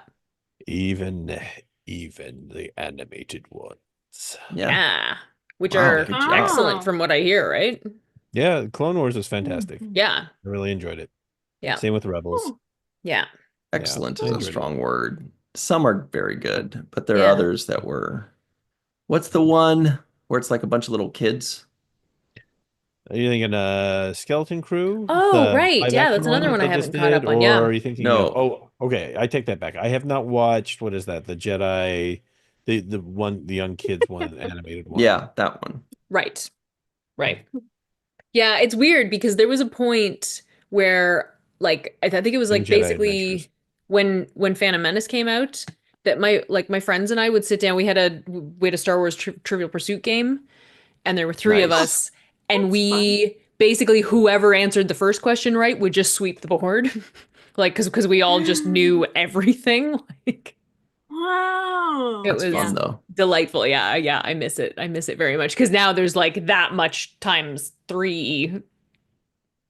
Even the animated ones. Yeah. Yeah. Which Wow, are good job. excellent from what I hear, right? Yeah, Clone Wars is fantastic. Yeah. I really enjoyed it. Yeah. Same with Rebels. Oh. Yeah. Excellent I is a enjoyed it. strong word. Some are very good, but there are Yeah. others that were. What's the one where it's like a bunch of little kids? Are you thinking Skeleton Crew? Oh, The right. live Yeah, action that's another one I that they just haven't caught up did? on, Or yeah. are you thinking No. of, okay, I take that back. I have not watched, what is that? The Jedi, the young kids one, the animated one. Yeah, that one. Right. Right. Yeah, it's weird because there was a point where like I think it was Young like Jedi basically Adventures. when Phantom Menace came out that my friends and I would sit down. We had a Star Wars Trivial Pursuit game, and there were three of Nice. us, and That's we basically whoever answered the first question right would just sweep the board, like because we all just knew everything. Like Wow. It That's was- fun though. delightful. Yeah, I miss it. I miss it very much because now there's like that much times 3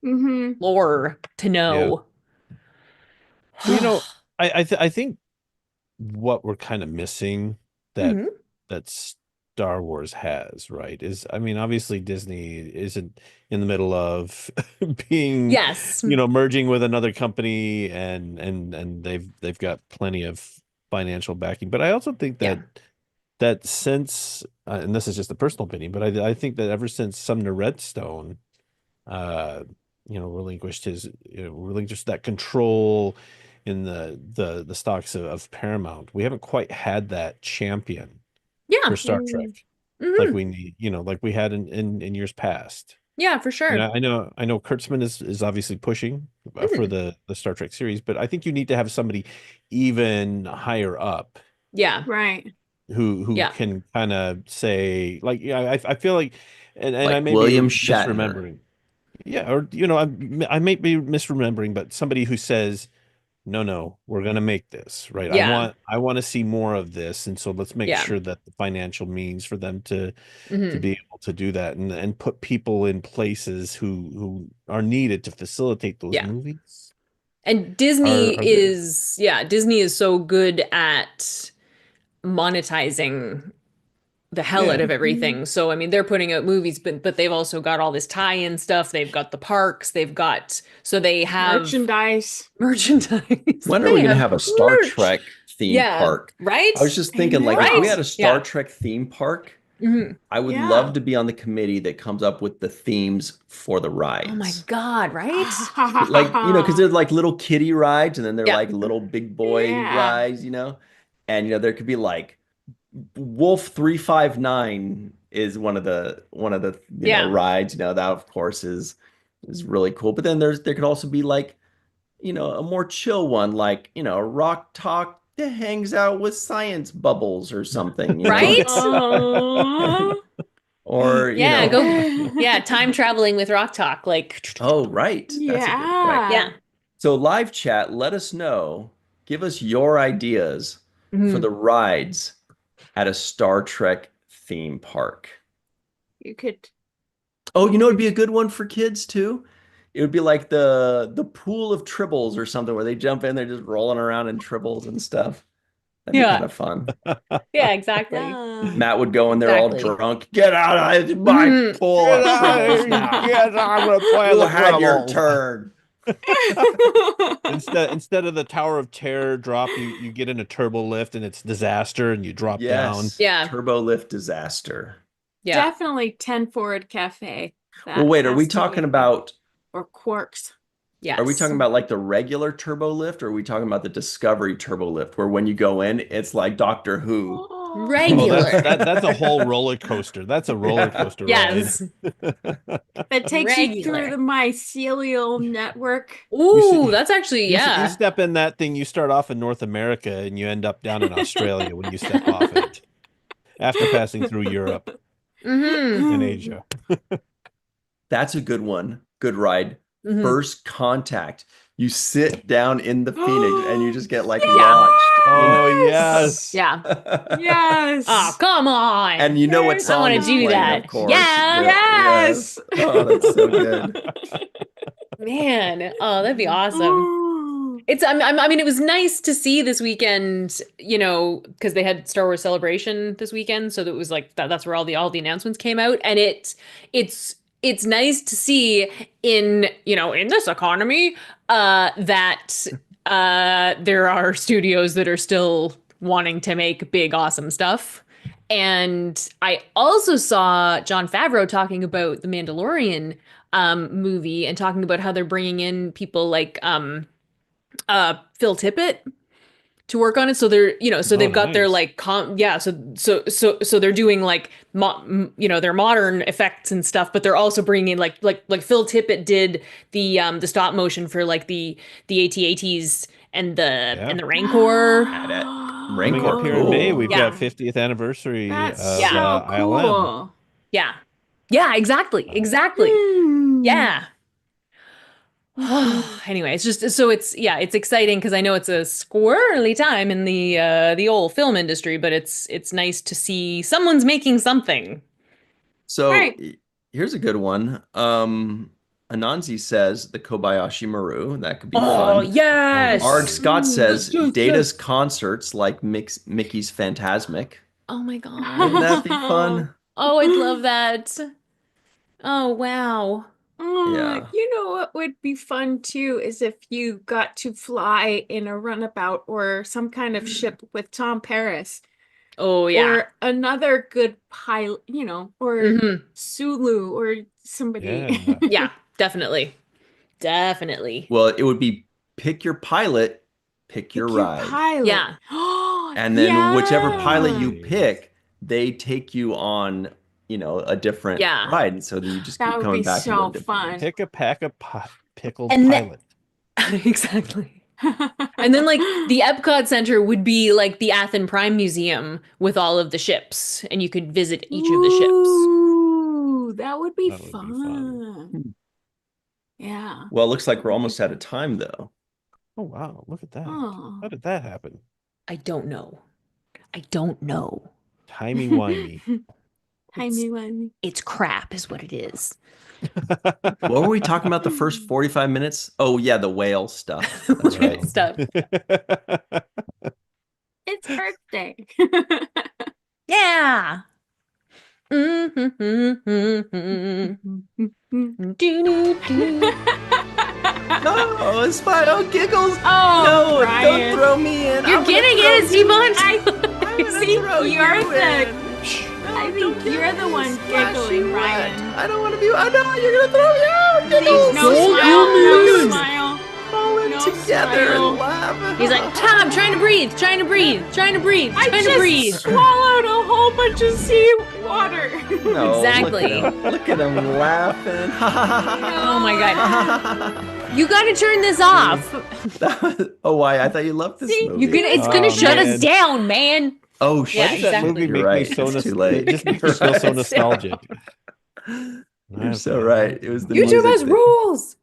Mm-hmm. lore to know. Well, I think what we're kind of missing that Mhm. that Star Wars has, right, is, I mean, obviously Disney isn't in the middle of being, Yes. merging with another company, and they've got plenty of financial backing. But I also think Yeah. that since, and this is just a personal opinion, but I think that ever since Sumner Redstone, relinquished that control in the stocks of Paramount, we haven't quite had that champion Yeah. for Star Trek Mhm. like we need, like we had in years past. Yeah, for sure. And I know Kurtzman is obviously pushing for the Star Trek series, but I think you need to have somebody even higher up Yeah. Right. who Yeah. can kind of say, like, yeah, I feel like, and I Like may be William Shatner. misremembering. Yeah, or I may be misremembering, but somebody who says, no, we're gonna make this, right? Yeah. I want to see more of this, and so let's make Yeah. sure that the financial means for them to Mhm. be able to do that, and put people in places who are needed to facilitate those Yeah. movies. And Disney Are there. Disney is so good at monetizing the hell out Yeah. of everything. So I mean, they're putting out movies, but they've also got all this tie-in stuff. They've got the parks. So they have Merchandise. merchandise. When are They we going to have a Star merch. Trek theme Yeah. park? Right? I was just I thinking, like, know. if we Right? had a Star Yeah. Trek theme park, Mhm. I would Yeah. love to be on the committee that comes up with the themes for the rides. Oh my God, right? Like, because they're like little kiddie rides, and then they're Yeah. like little big boy Yeah. rides, and there could be like Wolf 359 is one of the Yeah. rides, that of course is really cool. But then there could also be like, a more chill one, like, Rock Talk that hangs out with science bubbles or something, Right? Aw. or Yeah, yeah, time traveling with Rock Talk. Like, Oh, right. That's a good, right. yeah. So live chat, let us know. Give us your ideas for Mhm. the rides at a Star Trek theme park. You could. Oh, it'd be a good one for kids too. It would be like the pool of tribbles or something where they jump in, they're just rolling around in tribbles and stuff. That'd be Yeah. kind of fun. Yeah, exactly. Yeah. Matt would go in there all Exactly. drunk. Get out of my Mhm. pool Get of out of tribbles here. now. Yes, I'm gonna play You the had your treble. turn. Instead of the Tower of Terror drop, you get in a turbo lift and it's disaster and you drop down. Yes. Yeah. Turbo lift disaster. Yeah. Definitely 10 Forward Cafe. Well, That wait, are has we to talking be- about or Quarks? Yes. are we talking about like the regular turbo lift, or are we talking about the Discovery turbo lift where when you go in, it's like Doctor Who? Oh, regular? that's a whole roller coaster. That's a roller coaster Yes. That takes you through Regular. the mycelial network. Ooh, that's actually, You yeah. step in that thing, you start off in North America and you end up down in Australia when you step off it after passing through Europe Mm-hmm. and Asia. That's a good one. Good ride. Mhm. First contact. You sit down in the Phoenix and you just get like Yes! launched. Oh, yes. Yeah. Yes. Oh, come on. And you know what Yes, song I wanna is do playing, that. of course. Yeah. Yes. Oh, that's so good. Man, oh, that'd be awesome. Ooh. I mean, it was nice to see this weekend, because they had Star Wars Celebration this weekend, so that was like that's where all the announcements came out, and it's nice to see in this economy that there are studios that are still wanting to make big awesome stuff. And I also saw Jon Favreau talking about the Mandalorian movie and talking about how they're bringing in people like Phil Tippett to work on it. So they've got their nice. like so they're doing like their modern effects and stuff, but they're also bringing in like Phil Tippett did the stop motion for like the AT-ATs and the Rancor. Coming up here in May, we've Yeah. got 50th anniversary That's of so ILM. cool. Yeah. Yeah, exactly. Hmm. Yeah. Anyway, it's just so it's exciting because I know it's a squirrely time in the old film industry, but it's nice to see someone's making something. So Right. here's a good one. Anansi says the Kobayashi Maru. That could be Oh, fun. yes. Arg Scott says yes, Data's concerts like Mickey's Phantasmic. Oh my Wouldn't God. that be fun? Oh, I'd love that. Oh, wow. Yeah. You know what would be fun too is if you got to fly in a runabout or some kind of ship with Tom Paris Oh, yeah. or another good pilot, or Mhm. Sulu or somebody. Yeah. Yeah, definitely. Definitely. Well, it would be pick your pilot, pick your Pick your ride. pilot. Yeah. And then whichever pilot you Yes. pick, they take you on, a different Yeah. ride. And so then you just keep That would coming be back to so a different fun. Pick a pack of pickled And pilot. Exactly. And then like the Epcot Center would be like the Athen Prime Museum with all of the ships, and you could visit each of the ships. Ooh, that would be That would be fun. fun. Yeah. Well, it looks like we're almost out of time, though. Oh wow, look at that. Oh. How did that happen? I don't know. I don't know. Timey-wimey. Timey-wimey. It's crap is what it is. What were we talking about the first 45 minutes? Oh, yeah, the whale stuff. That's Whale right. stuff. It's Earth Day. Yeah. No, Spino giggles. Oh, No, Brian. don't throw me in. You're I'm gonna getting throw it, you Steve-Hunt. I'm gonna See, throw you're you the- in. I No, think don't get you're the me one splashing giggling, wet. Ryan. I don't want to be. I know you're gonna throw me out. Giggles. No Don't smile, you no move. smile. Fall in No together smile. and laugh. He's like, Tom, trying to breathe, trying to breathe, trying to breathe, I trying to just breathe. swallowed a whole bunch of seawater. No, Exactly. Look at him laughing. Oh my God. You got to turn this off. Oh, why? I thought you loved this See, movie. It's gonna Oh, shut us man. down, man. Oh, shit. Yeah, Why does that exactly. movie You're make right. me so It's too late. It just makes me feel so Right. nostalgic. You're so right. It was the YouTube music has that- rules.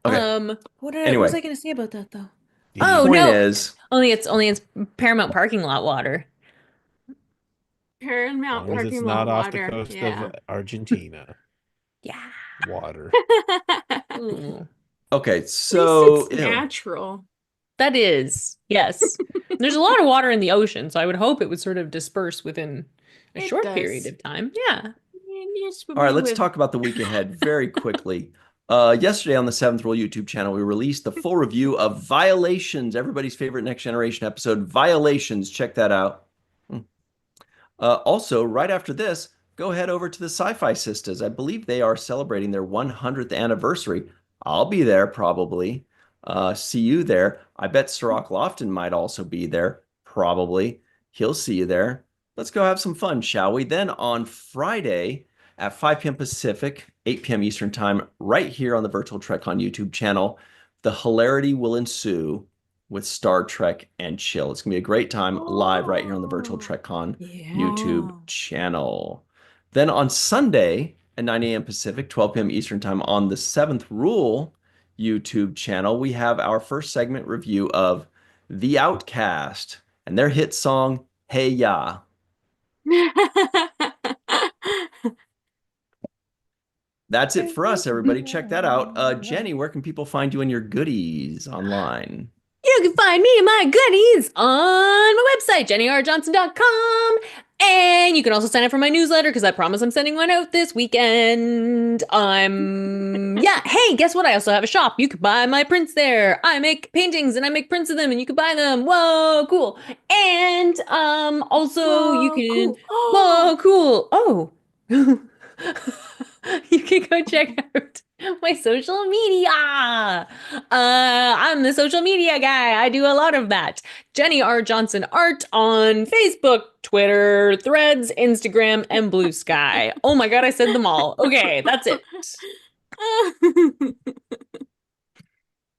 Okay. What Anyway. was I gonna say about that though? The Oh Point no, is, only it's Paramount parking lot water. Paramount As long as it's parking not lot off water. the coast Yeah. of Argentina. Yeah. Water. Ooh. okay, At so least it's ew. natural. That is, yes. There's a lot of water in the ocean, so I would hope it would sort of disperse within a It short does. period of time. Yeah. All right, let's talk about the week ahead very quickly. Yesterday on the Seventh Rule YouTube channel, we released the full review of Violations, everybody's favorite Next Generation episode, Violations. Check that out. Also, right after this, go head over to the Sci-Fi Sisters. I believe they are celebrating their 100th anniversary. I'll be there probably. See you there. I bet Sirach Lofton might also be there, probably. He'll see you there. Let's go have some fun, shall we? Then on Friday at 5 p.m. Pacific, 8 p.m. Eastern Time, right here on the Virtual TrekCon YouTube channel, the hilarity will ensue with Star Trek and Chill. It's going to be a great time live right here on the Virtual TrekCon YouTube channel. Then on Sunday at 9 a.m. Pacific, 12 p.m. Eastern Time on the Seventh Rule YouTube channel, we have our first segment review of The Outcast and their hit song, Hey Ya. That's it for us, everybody. Check that out. Jenny, where can people find you and your goodies online? You can find me and my goodies on my website, jennyrjohnson.com. And you can also sign up for my newsletter because I promise I'm sending one out this weekend. Yeah. Hey, guess what? I also have a shop. You could buy my prints there. I make paintings and I make prints of them and you can buy them. Whoa, cool. And also you can whoa, cool. Oh. You can go check out my social media. I'm the social media guy. I do a lot of that. Jenny R. Johnson Art on Facebook, Twitter, Threads, Instagram, and Blue Sky. Oh my God, I said them all. Okay, that's it.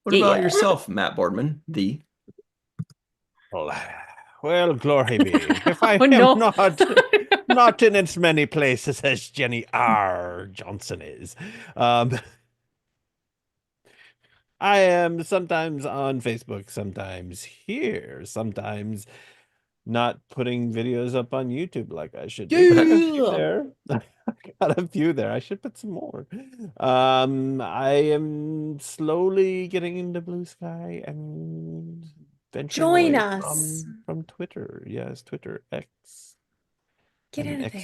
What about yourself, Matt Boardman? Well, glory be. If I Oh, am no. not in as many places as Jenny R. Johnson is. I am sometimes on Facebook, sometimes here, sometimes not putting videos up on YouTube like I should. Be. I got a few there. I got a few there. I should put some more. I am slowly getting into Blue Sky and venturing Join away us. from Twitter. Yes, Twitter X. Get I'm out of there.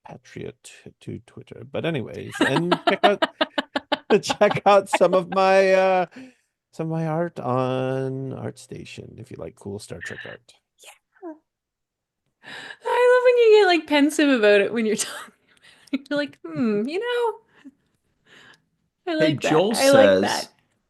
expatriate to Twitter. But anyways, and check out some of my art on ArtStation if you like cool Star Trek art. I love when you get like pensive about it when you're talking. You're like, you know, I Hey, like that. Joel I like says, that.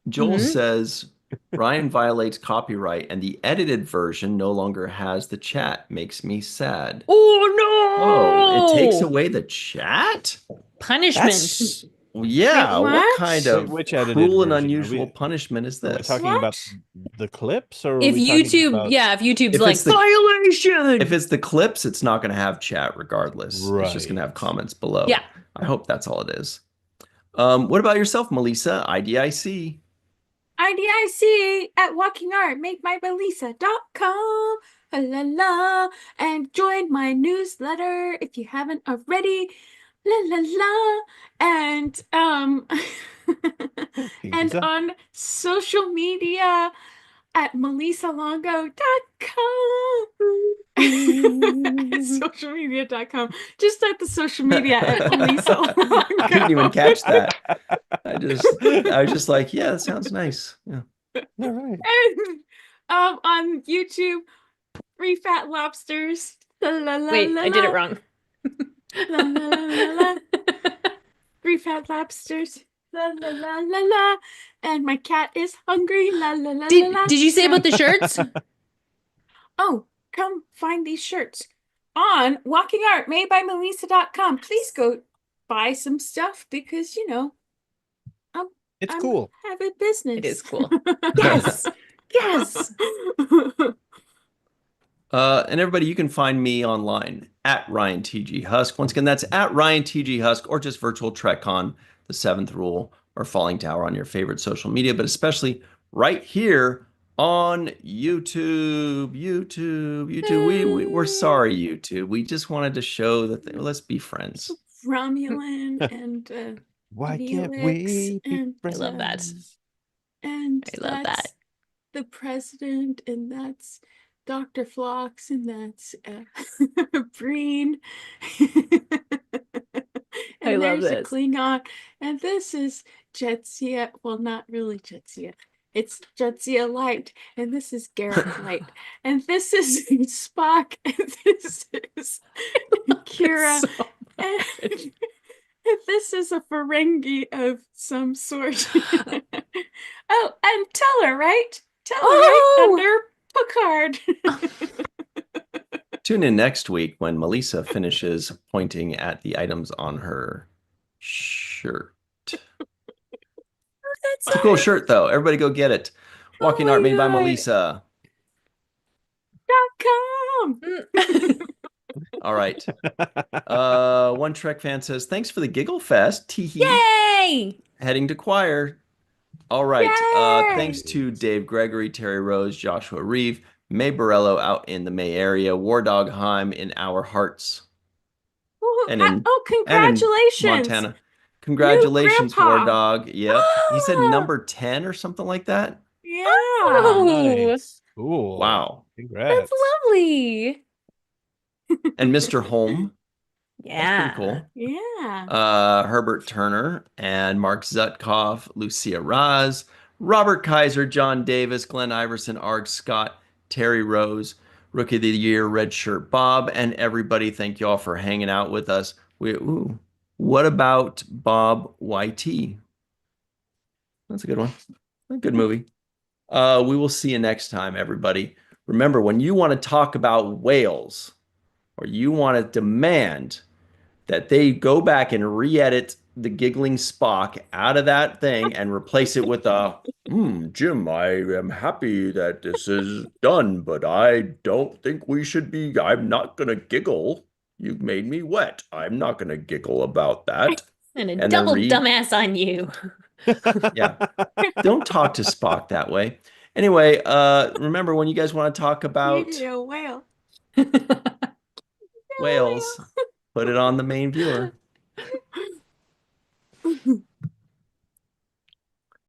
Joel says, Ryan violates copyright and the edited version no longer has the chat. Makes me sad. Oh no! Oh, it takes away the chat? punishment. Yeah, what what? kind of Which edited cruel and version? unusual punishment is Are we this? talking about What? the clips, or are If we talking YouTube, about... if YouTube's If like it's the- violation. If it's the clips, it's not going to have chat regardless. It's just going to have Right. comments below. Yeah. I hope that's all it is. What about yourself, Melissa? IDIC. IDIC at walkingart, la la, and join my newsletter if you haven't already. La la la. And and Pizza. on social media at melissalongo.com. Socialmedia.com. Just at the social media at Melissa Longo. I didn't even catch that. I was just like, yeah, that sounds nice. Yeah. All right. And on YouTube, Three Fat Lobsters. La, la, la, Wait, la, I did it la. wrong. La, la, la, la, la. Three Fat Lobsters. La, la, la, la, la. And my cat is hungry. La, la, la, la, la. Did you say about the shirts? Oh, come find these shirts on walkingartmadebymelissa.com. Please go buy some stuff because, It's I'm cool. having business. It is cool. Yes. Yes. And everybody, you can find me online at Ryan TG Husk. Once again, that's at Ryan TG Husk, or just Virtual TrekCon, the Seventh Rule, or Falling Tower on your favorite social media, but especially right here on YouTube. We're sorry, YouTube. We just wanted to show that let's be friends. Romulan and Why can't we be and, friends? I love that. and I love that's that. the president, and that's Dr. Phlox, and that's Breen. I And love there's a this. Klingon, and this is Jetsia. Well, not really Jetsia. It's Jetsia Light, and this is Garrett Light, and this is Spock, and this is Kira, So and, and this is a Ferengi of some sort. Oh, and Teller, right? Teller, right? Under Picard. Tune in next week when Melissa finishes pointing at the items on her shirt. It's a cool shirt, though. Everybody go get it. Walking my Art made by God. Melissa. .com. All right. One Trek fan says, thanks for the Giggle Fest. Teehee. Yay! Heading to choir. All right. Yay! Thanks to Dave Gregory, Terry Rose, Joshua Reeve, May Borello out in the May area, War Dog Heim in our hearts. And in congratulations. Montana. Congratulations, grandpa. War Dog. Yep. He said number 10 or something like that. Yeah. Oh, Nice. Cool. Wow. Congrats. that's lovely. And Mr. Holm. That's Yeah. pretty cool. Yeah. Herbert Turner and Mark Zutkov, Lucia Raz, Robert Kaiser, John Davis, Glenn Iverson, Arg Scott, Terry Rose, Rookie of the Year, Red Shirt Bob, and everybody. Thank you all for hanging out with us. What about Bob YT? That's a good one. A good movie. We will see you next time, everybody. Remember, when you want to talk about whales, or you want to demand that they go back and re-edit the giggling Spock out of that thing and replace it with a, Jim, I am happy that this is done, but I don't think we should be, I'm not going to giggle. You've made me wet. I'm not going to giggle about that. And a And then double read- dumbass on you. Yeah. Don't talk to Spock that way. Anyway, remember when you guys want to talk about Whale. whales, put it on the main viewer.